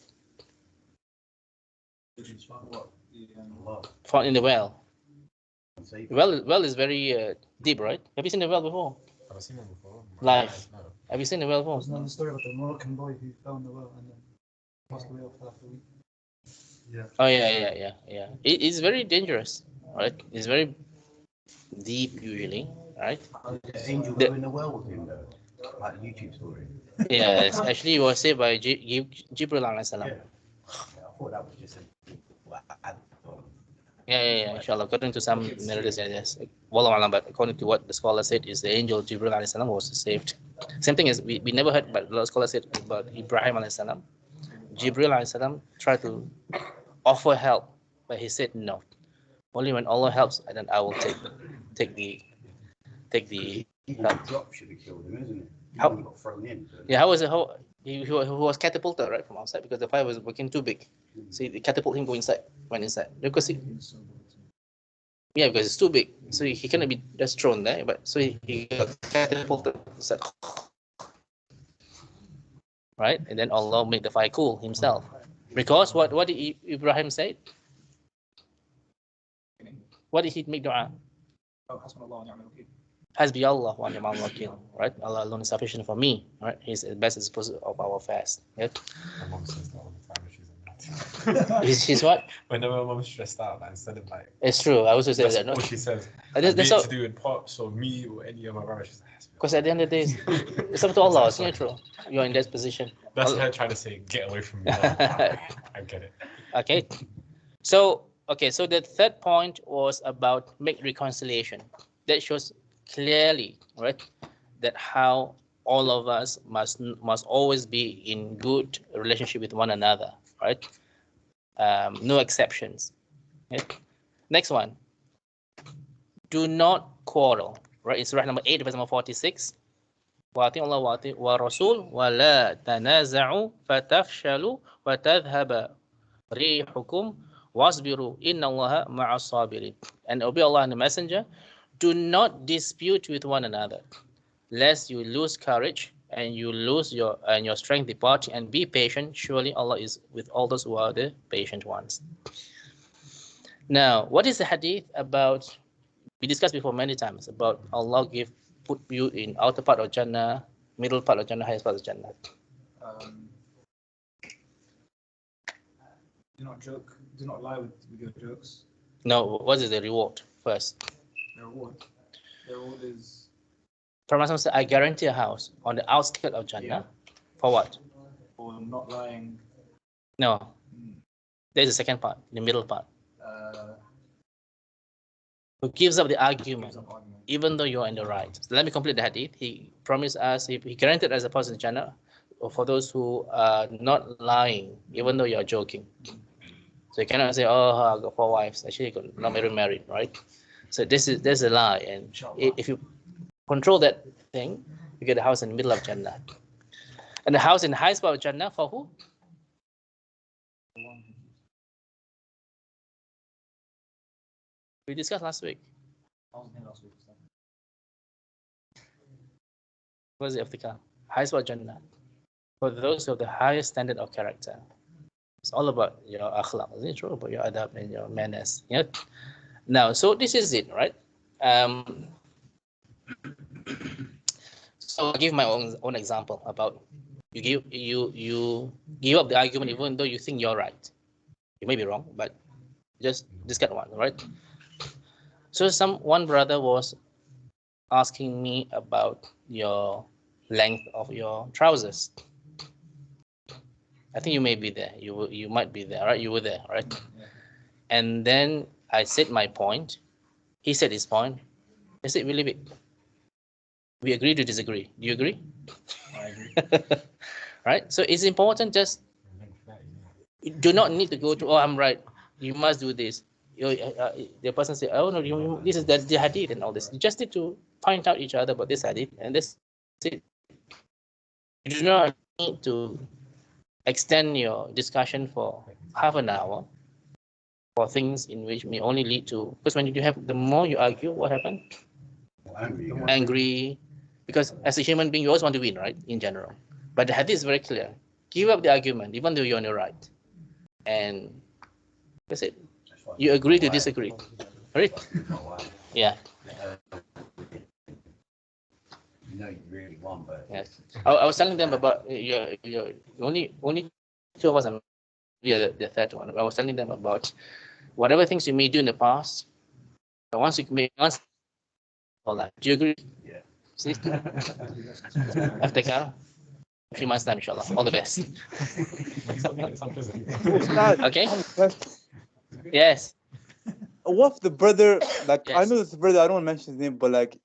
Found in the well. Well is very deep, right? Have you seen the well before? I've seen it before. Live. No. Have you seen the well before? Wasn't that the story about the Moroccan boy who found the well and then passed away after a week? Oh yeah. It's very dangerous, right? It's very deep usually, right? The angel go in the well with him though, like the YouTube story. Yes, actually it was saved by Jibril alayhi salam. Yeah. I thought that was just a. Well, I thought. Yeah, inshallah. According to some narratives, yes. Wallahu alam, but according to what the scholar said, is the angel Jibril alayhi salam was saved. Same thing as we never heard, but the scholar said about Ibrahim alayhi salam. Jibril alayhi salam tried to offer help, but he said no. Only when Allah helps, and then I will take the help. Drop should have killed him, isn't it? How? He got thrown in. Yeah, how was it? How he was catapulted right from outside because the fire was working too big. So they catapult him go inside, went inside because because it's too big, so he cannot be just thrown there. But so he got catapulted inside, right? And then Allah made the fire cool himself. Because what did Ibrahim say? What did he make dua? Hasbi Allah wa ni'mal wakil. Right? Allah alone is sufficient for me. Right? He's the best disposer of our fast. Right? My mom says that all the time when she's in that. She's what? Whenever my mom's stressed out, like, instead of like, It's true. I also say that's that. No? all she says. That's Be it all. to do with pops or me or any of my brothers. She's like, Because at the end of the day, it's up to Allah. It's neutral. You're in that position. that's Allah. her trying to say, get away from me. I get it. Okay. So the third point was about make reconciliation. That shows clearly, right, that how all of us must always be in good relationship with one another, right? No exceptions. Okay? Next one. Do not quarrel. Right? It's surah number 8, verse number 46. وَأَطِيعُوا اللَّهَ وَالرَّسُولَ وَلَا تَنَازَعُوا فَتَفْشَلُوا وَتَذْهَبَ رِيحُكُمْ وَاصْبِرُوا إِنَّ اللَّهَ مَعَ الصَّابِرِينَ. And obey Allah and the Messenger. Do not dispute with one another, lest you lose courage and you lose your strength depart, and be patient. Surely Allah is with all those who are the patient ones. Now, what is the hadith about? We discussed before many times about Allah put you in outer part of Jannah, middle part of Jannah, highest part of Jannah. Do not joke. Do not lie with your jokes. No, what is the reward first? The reward is. Prophet said, I guarantee a house on the outskirts of Jannah. For what? For not lying. No. There's the second part, the middle part. Who gives up the argument, even though you're in the right. So let me complete the hadith. He promised us, he guaranteed us a person in Jannah for those who are not lying, even though you're joking. So you cannot say, oh, I got 4 wives. Actually, you got not married, right? So there's a lie. And if you control that thing, you get a house in the middle of Jannah. And the house in the highest part of Jannah for who? We discussed last week. What is the iftikar? Highest part of Jannah. For those who have the highest standard of character. It's all about your akhlaq, isn't it true? About your adab and your manners. Yeah. Now, so this is it, right? So I'll give my own example about you give up the argument even though you think you're right. You may be wrong, but just discard one, right? So one brother was asking me about your length of your trousers. I think you may be there. You might be there, right? You were there, right? And then I said my point. He said his point. I said, we leave it. We agree to disagree. Do you agree? I agree. Right? So it's important, just you do not need to go to, oh, I'm right. You must do this. The person say, oh, no, this is the hadith and all this. You just need to point out each other about this hadith. And this it. You do not need to extend your discussion for half an hour for things in which may only lead to, because when you have, the more you argue, what happens? Angry. Because as a human being, you always want to win, right? In general. But the hadith is very clear. Give up the argument, even though you're on the right. And that's it. You agree to disagree. Right? Yeah. You know you really won, but Yes. I was telling them about your only 2 of us are the third one. I was telling them about whatever things you may do in the past, but once all that. Do you agree? Yeah. See? After Carol? A few months time, inshallah. All the best. Okay? Yes. What if the brother, like, I Yes. know this brother, I don't want to mention his name, but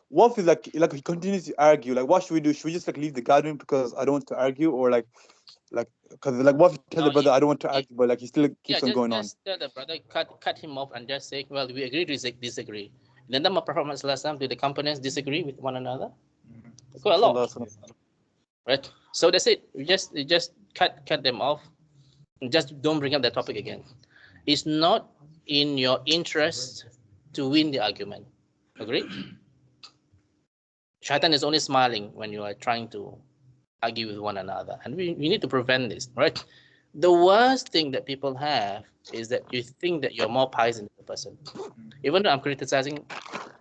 what if like he continues to argue? Like, what should we do? Should we just like leave the gathering because I don't want to argue, or because what if you tell No, the brother I don't want to argue, but like he still keeps on going on? Just tell the brother, cut him off and just say, well, we agree to disagree. Then the Prophet Muhammad, did the companions disagree with one another? Quite a lot. Right? So that's it. You just cut them off. Just don't bring up that topic again. It's not in your interest to win the argument. Agree? Shaitan is only smiling when you are trying to argue with one another. And we need to prevent this, right? The worst thing that people have is that you think that you're more pious than the person. Even though I'm criticizing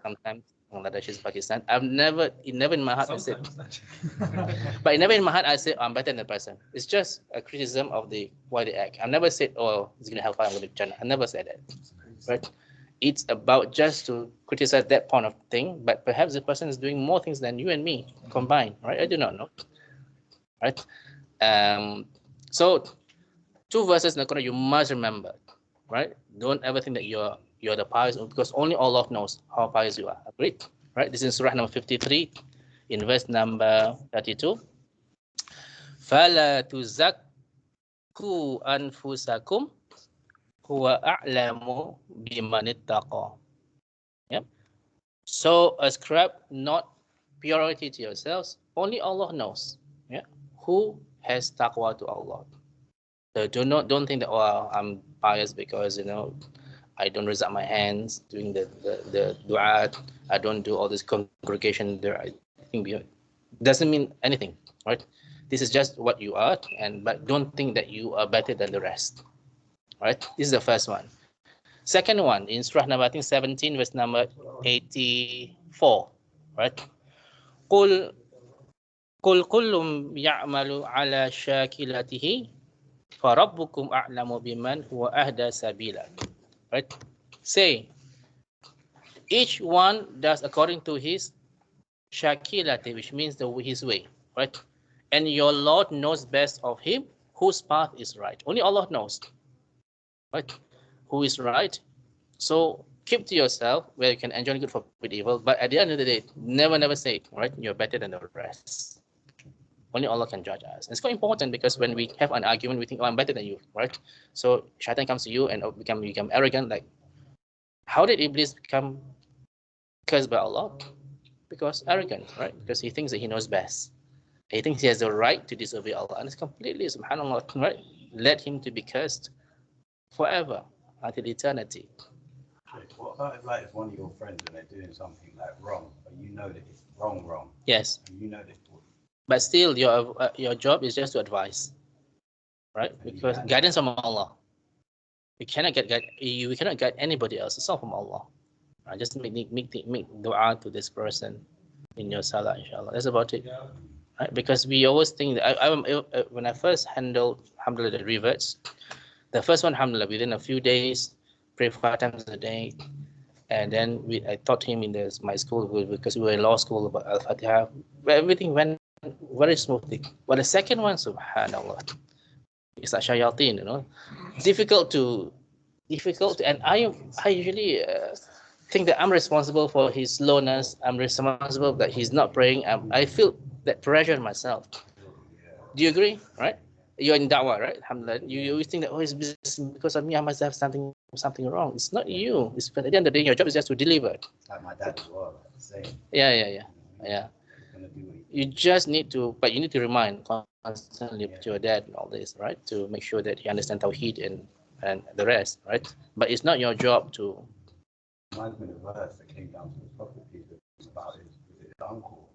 sometimes Bangladesh is Pakistan. It never in my heart I said, Sometimes, but never in my heart I said I'm better than the person. It's just a criticism of the why they act. I never said, oh, it's gonna help, I'm gonna Jannah. I never said that, right? It's about just to criticize that point of thing, but perhaps the person is doing more things than you and me combined, right? I do not know, right? So 2 verses in the Quran you must remember, right? Don't ever think that you're the pious, because only Allah knows how pious you are. Agreed? Right? This is Surah number 53, in verse number 32. فَلَا تُزَكُّوا أَنفُسَكُمْ هُوَ أَعْلَمُ بِمَنِ اتَّقَى. Yep. So ascribe not purity to yourselves. Only Allah knows. Yeah. Who has taqwa to Allah. So don't think that, oh, I'm pious because I don't raise up my hands doing the dua. I don't do all this congregation there. I think doesn't mean anything, right? This is just what you are, but don't think that you are better than the rest, right? This is the first one. Second one in Surah number 17, verse number 84, right? قل كل يعمل على شاكلته فَرَبُّكُمْ أَعْلَمُ بِمَنْ هُوَ أَهْدَى سَبِيلًا. Right? Say, each one does according to his shakilati, which means his way, right? And your Lord knows best of him whose path is right. Only Allah knows, right? Who is right. So keep to yourself where you can enjoy good for with evil. But at the end of the day, never say, right? You're better than the rest. Only Allah can judge us. It's quite important because when we have an argument, we think, oh, I'm better than you, right? So Shaitan comes to you and become arrogant. Like, how did Iblis become cursed by Allah? Because arrogant, right? Because he thinks that he knows best. He thinks he has the right to disobey Allah. And it's completely, subhanAllah, right? Let him to be cursed forever, until eternity. What about like if one of your friends and they're doing something like wrong, but you know that it's wrong? Yes. And you know that. But still, your job is just to advise, right? Because guidance from Allah. We cannot guide anybody else. It's all from Allah. Right? Just make dua to this person in your salah, inshallah. That's about it. Right? Because we always think that when I first handled, alhamdulillah, the reverts, the first one, alhamdulillah, within a few days, pray 5 times a day, and then I taught him in my school because we were in law school about Al-Fatiha. Everything went very smoothly. But the second one, subhanallah, it's like shayateen, difficult to, and I usually think that I'm responsible for his slowness. I'm responsible that he's not praying. I feel that pressure on myself. Do you agree? Right? You're in da'wah, right? Alhamdulillah. You always think that, oh, it's because of me, I must have something wrong. It's not you. It's, at the end of the day, your job is just to deliver. Like my dad as well. Like the same. Yeah. You just need to, but you need to remind constantly to your dad and all this, right? To make sure that he understands Tawheed and the rest, right? But it's not your job to. Reminds me of a verse that came down to the Prophet about his uncle.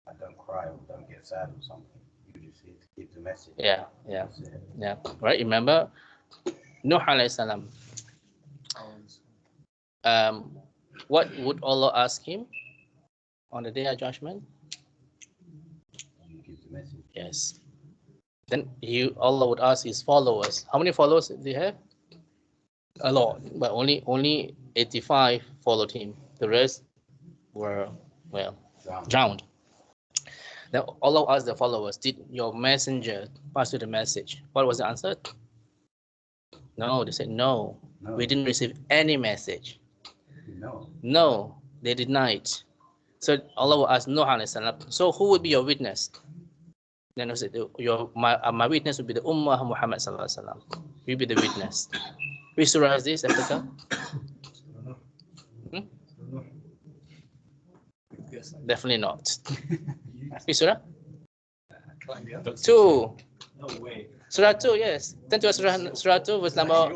I don't cry or don't get sad or something. You just need to give the message. Yeah. Right? Remember, Nuh alayhi salam. What would Allah ask him on the day of judgment? Give the message. Yes. Then Allah would ask his followers. How many followers did they have? A lot, but only 85 followed him. The rest were drowned. Then Allah asked the followers, did your messenger pass you the message? What was the answer? No, they said no. We didn't receive any message. No, they denied. So Allah will ask Nuh alayhi salam, so who would be your witness? Then I said, my witness would be the Ummah Muhammad sallallahu alaihi wasallam. Will be the witness. Which surah is this, Africa? Definitely not. Which surah? 2. No way. Surah 2, yes. Turn to Surah 2, verse number.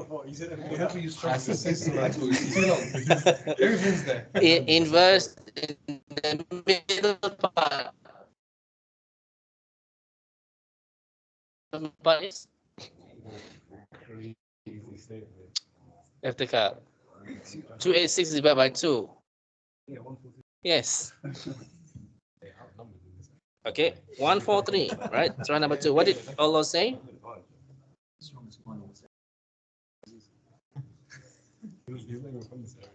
In verse in the middle part. FTK 286 divided by 2. Yes. They outnumbered in this. Okay. 143. Right. Surah number 2. What did Allah say? Strongest one was He's not even from this area.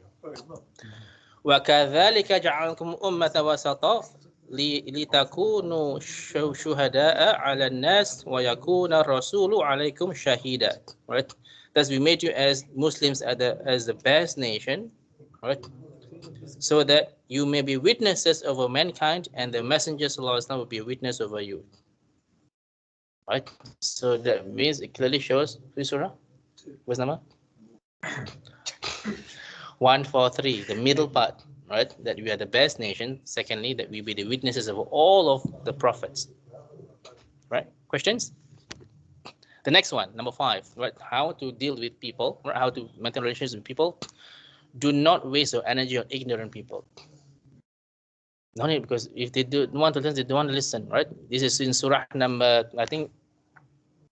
وَكَذَلِكَ جَعَلْكُمْ أُمَّةً وَسَطًا لِتَكُونُوا شُهَدَاءَ عَلَى النَّاسِ وَيَكُونَ الرَّسُولُ عَلَيْكُمْ شَهِيدًا. Right. Thus we made you as Muslims as the best nation. Right. So that you may be witnesses over mankind, and the Messenger ﷺ will be a witness over you. Right? So that means it clearly shows, which surah? What's number? 143, the middle part, right? That we are the best nation. Secondly, that we be the witnesses of all of the prophets. Right? Questions? The next one, number 5, right? How to deal with people, right? How to maintain relations with people. Do not waste your energy on ignorant people. No need, because if they don't want to listen, they don't want to listen, right? This is in surah number, I think,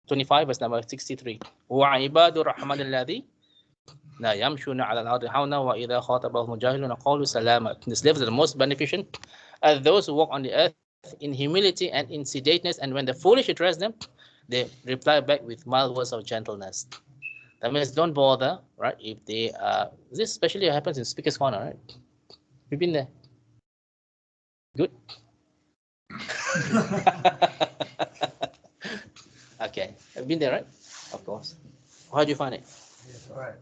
25, verse number 63. وَعِبَادُ الرَّحْمَنِ الَّذِي لَا يَمْشُونَ عَلَى الْأَرْضِ حَوْنًا وَإِذَا خَاطَبَهُمُ الْجَاهِلُونَ قَالُوا سَلَامًا. The slaves are the most beneficent are those who walk on the earth in humility and in sedateness, and when the foolish address them, they reply back with mild words of gentleness. That means don't bother, right? If they this especially happens in Speaker's Corner, right? You've been there. Good. Okay, I've been there, right? Of course. How do you find it? Yes, right.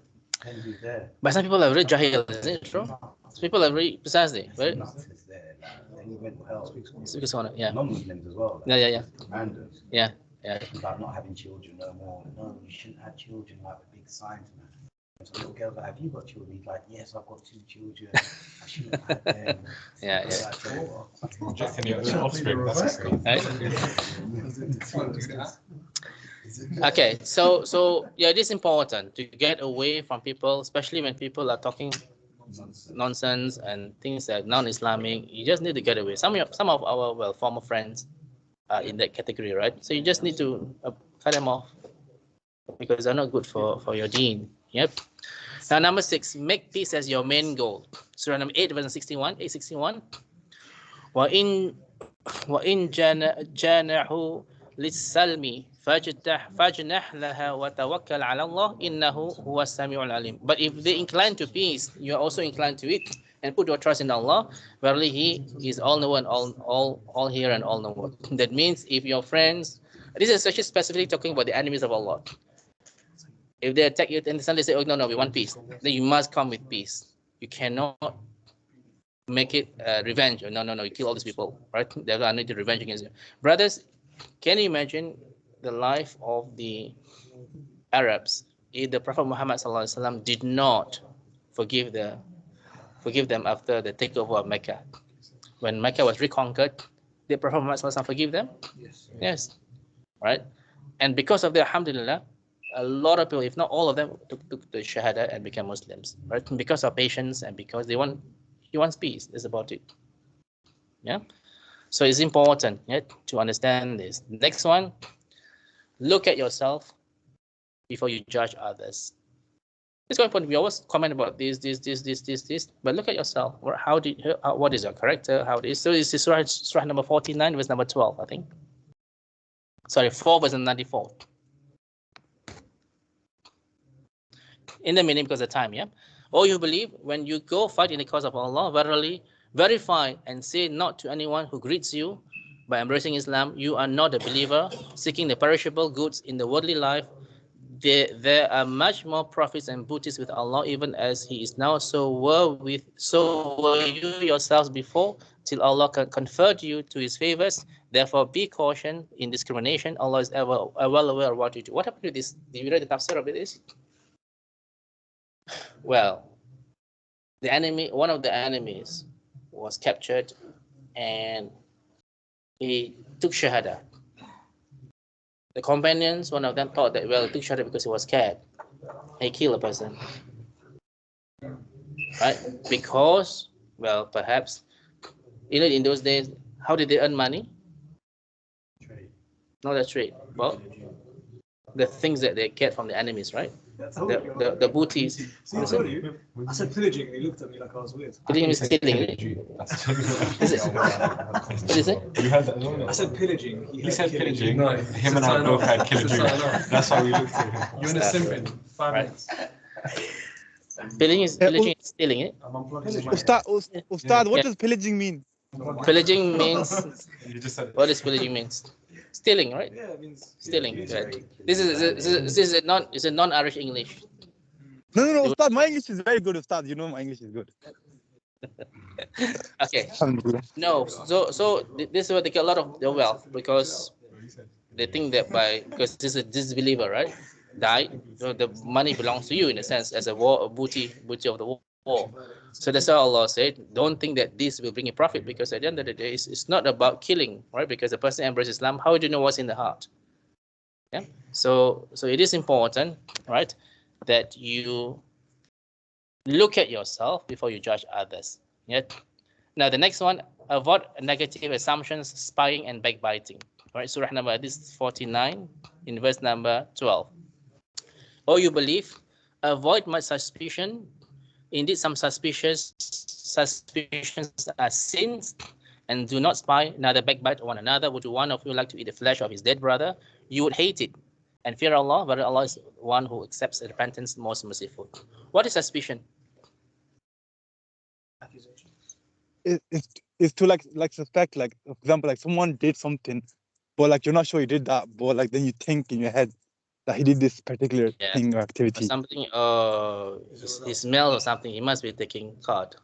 And who's there? But some people are very jahil, isn't it true? Some people are very precisely, right? Nuts is there. Like, they need mental health. Speaker's Corner, yeah. Non-Muslims as well. Yeah. Randoms. Yeah. About not having children no more. No, you shouldn't have children. Like a big sign to me. So little girls like, have you got children? He's like, yes, I've got 2 children. I shouldn't have had them. Yeah. Rejecting your own offspring. That's Okay, so yeah, it is important to get away from people, especially when people are talking nonsense and things that non-Islamic. You just need to get away. Some of our former friends are in that category, right? So you just need to cut them off because they're not good for your deen. Yep. Now number 6, make peace as your main goal. Surah number 8, verse 61. 861. وَإِن جَانَحُوا لِلسَّلْمِ فَاجْنَحْ لَهَا وَتَوَكَّلْ عَلَى اللَّهِ إِنَّهُ هُوَ السَّمِيعُ الْعَلِيمُ. But if they incline to peace, you are also inclined to it, and put your trust in Allah. Verily, He is all-knowing, all hear and all-knower. That means if your friends, this is actually specifically talking about the enemies of Allah. If they attack you and suddenly say, "Oh no, we want peace," then you must come with peace. You cannot make it revenge. No, you kill all these people, right? They're gonna need to revenge against you. Brothers, can you imagine the life of the Arabs if the Prophet Muhammad ﷺ did not forgive them after the takeover of Mecca? When Mecca was reconquered, did Prophet Muhammad ﷺ forgive them? Yes. Right? And because of the alhamdulillah, a lot of people, if not all of them, took the Shahada and became Muslims, right? Because of patience and because he wants peace. That's about it. Yeah. So it's important, yeah, to understand this. Next one, look at yourself before you judge others. It's quite important. We always comment about this, but look at yourself. What is your character? How it is. So this is Surah number 49, verse number 12, I think. Sorry, 4 verse 94. In the meaning, because of time, yeah. Oh, you believe, when you go fight in the cause of Allah, verily, verify and say not to anyone who greets you by embracing Islam, you are not a believer, seeking the perishable goods in the worldly life. There are much more profits and booties with Allah, even as He is now. So were you yourselves before, till Allah conferred you to His favors. Therefore, be cautioned in discrimination. Allah is ever well aware of what you do. What happened to this? Did you read the tafsir of this? Well, one of the enemies was captured, and he took Shahada. The companions, one of them thought that, he took Shahada because he was scared. He killed a person. Right? Because, perhaps, in those days, how did they earn money? Trade. Not a trade. Well, the things that they get from the enemies, right? The booties. See, I told you. I said pillaging, and he looked at me like I was weird. Pillaging is stealing. Is it? What did you say? You heard that? No. I said pillaging. He said pillaging. No, Him and I both had pillaging. That's why we looked at him. You're in a simping. 5 Right. minutes. Pillaging is stealing, it. I'm unplugging my Ustad, what does pillaging mean? Pillaging means You just said it. what does pillaging means? Stealing, right? Yeah, it means Stealing. Right. This is a non-Irish English. No, Ustad, my English is very good, Ustad. You know my English is good. Okay. Alhamdulillah. No. So this is what they get a lot of their wealth because they think that because this is a disbeliever, right? Died, so the money belongs to you in a sense as a booty of the war. So that's why Allah said, don't think that this will bring you profit, because at the end of the day, it's not about killing, right? Because the person embraces Islam, how do you know what's in the heart? Yeah. So it is important, right, that you look at yourself before you judge others. Yeah. Now the next one, avoid negative assumptions, spying and backbiting. Right. Surah number 49 in verse number 12. Oh, you believe, avoid much suspicion. Indeed, some suspicions are sins, and do not spy, neither backbite one another. Would one of you like to eat the flesh of his dead brother? You would hate it. And fear Allah, but Allah is one who accepts repentance, most merciful. What is suspicion? It's to like suspect, like for example, like someone did something, but like you're not sure he did that, but like then you think in your head that he did this particular thing or activity. Or something, he smells or something, he must be taking card.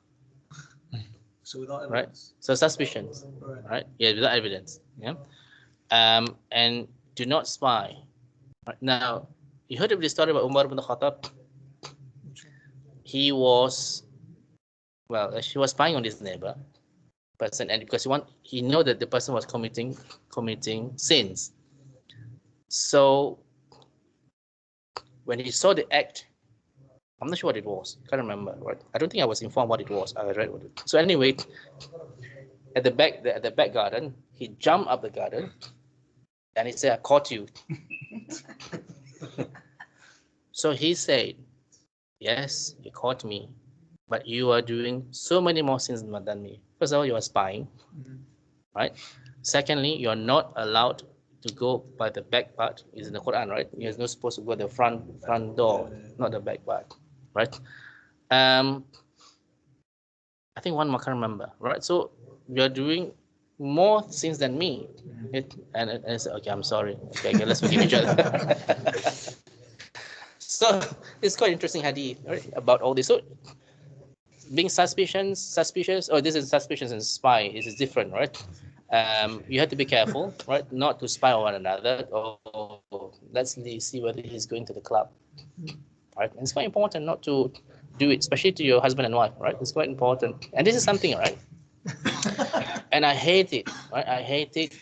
so without Right? evidence. So suspicions, right? Yeah, without evidence. Yeah. And do not spy. Right? Now, you heard of the story about Umar ibn Khattab? He was spying on this neighbor person, and because he know that the person was committing sins. So when he saw the act, I'm not sure what it was. Can't remember. Right? I don't think I was informed what it was. I read what it. So anyway, at the back garden, he jumped up the garden, and he said, "I caught you." So he said, "Yes, you caught me, but you are doing so many more sins than me. First of all, you are spying, right? Secondly, you are not allowed to go by the back part. It's in the Qur'an, right? You're not supposed to go the front door, not the back part, right? I think one more, I can't remember, right? So you're doing more sins than me." And I said, "Okay, I'm sorry. Okay, let's forgive each other." So it's quite interesting hadith, right, about all this. So being suspicious, or this is suspicious and spy, this is different, right? You have to be careful, right, not to spy on one another. Or let's see whether he's going to the club, right? And it's quite important not to do it, especially to your husband and wife, right? It's quite important. And this is something, right? And I hate it, right? I hate it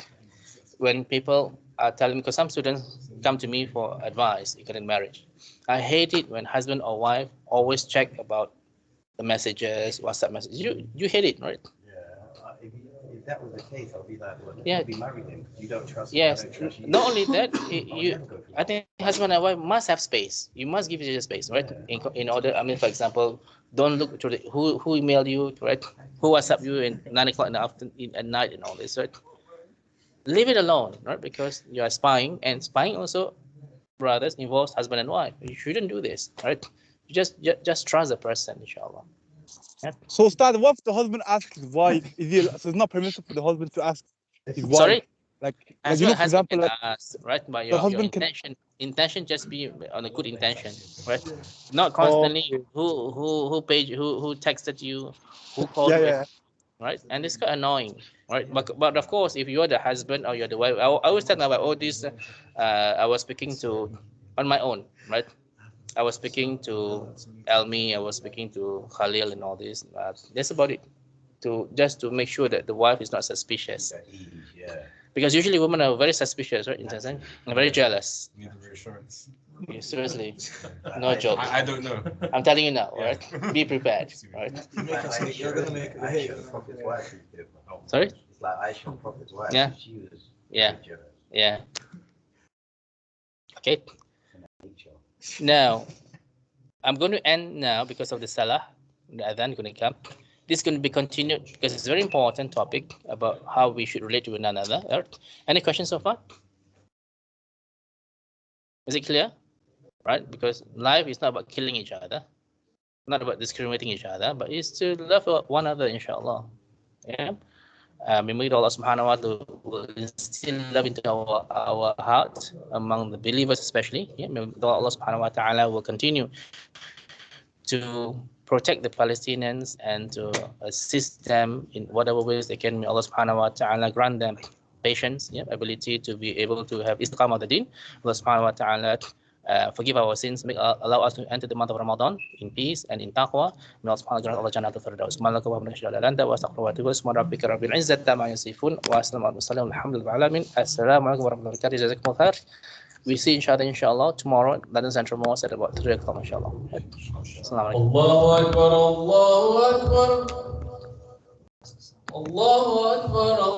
when people are telling me, because some students come to me for advice regarding marriage. I hate it when husband or wife always check about the messages, WhatsApp messages. You hate it, right? Yeah. If that was the case, I'll be like, well, Yeah. be married then. You don't trust me. Yes. I don't trust you. Not only that, I think husband and wife must have space. You must give each other space, right? In order, I mean, for example, don't look to who emailed you, right? Who WhatsApp you in 9 o'clock in the afternoon, at night, and all this, right? Leave it alone, right? Because you are spying, and spying also, brothers, involves husband and wife. You shouldn't do this, right? You just trust the person, inshallah. Yeah. So Ustad, what if the husband asks his wife? So it's not permissible for the husband to ask his wife? Sorry? Like As you know, well, for husband example, can like ask, right? But the your husband can. intention just be on a good intention, right? Not constantly Okay. who texted you, who called Yeah, you, yeah. right? And it's quite annoying, right? But of course, if you're the husband or you're the wife, I always tell about all this. I was speaking to on my own, right? I was speaking to Elmi, I was speaking to Khalil, and all this. That's about it. Just to make sure that the wife is not suspicious. Yeah. Because usually women are very suspicious, right? In that sense, and very jealous. Need the reassurance. Yeah, seriously, no joke. I don't know. I'm telling you now, right? Be prepared, right? You're gonna make a hate. Prophet's wife is different. Sorry? It's like Aisha, Prophet's wife. Yeah. She was Yeah. very jealous. Yeah. Okay. Now, I'm going to end now because of the salah, the adhan going to come. This is going to be continued because it's a very important topic about how we should relate to one another. Any questions so far? Is it clear? Right? Because life is not about killing each other, not about discriminating each other, but it's to love one another, inshallah. Yeah. We need Allah subhanahu wa ta'ala to instill love into our heart among the believers, especially. Yeah. Allah subhanahu wa ta'ala will continue to protect the Palestinians and to assist them in whatever ways they can. May Allah subhanahu wa ta'ala grant them patience, yeah, ability to be able to have istiqamah of the deen. Allah subhanahu wa ta'ala forgive our sins, allow us to enter the month of Ramadan in peace and in taqwa. May Allah subhanahu wa ta'ala grant Allah Jannatul Firdaus. Subhanaka wa bihamdika la ilaha wa astaghfiruka wa atubu ilaik. Subhana rabbika rabbil izzati amma yasifun wa assalamu alaikum walhamdulillahi alamin. Assalamu alaikum warahmatullahi wabarakatuh. Jazakumullah khair. We see inshallah tomorrow at London Central Mosque at about 3 o'clock, inshallah. Assalamu alaikum. Allahu Akbar, Allahu Akbar, Allahu Akbar.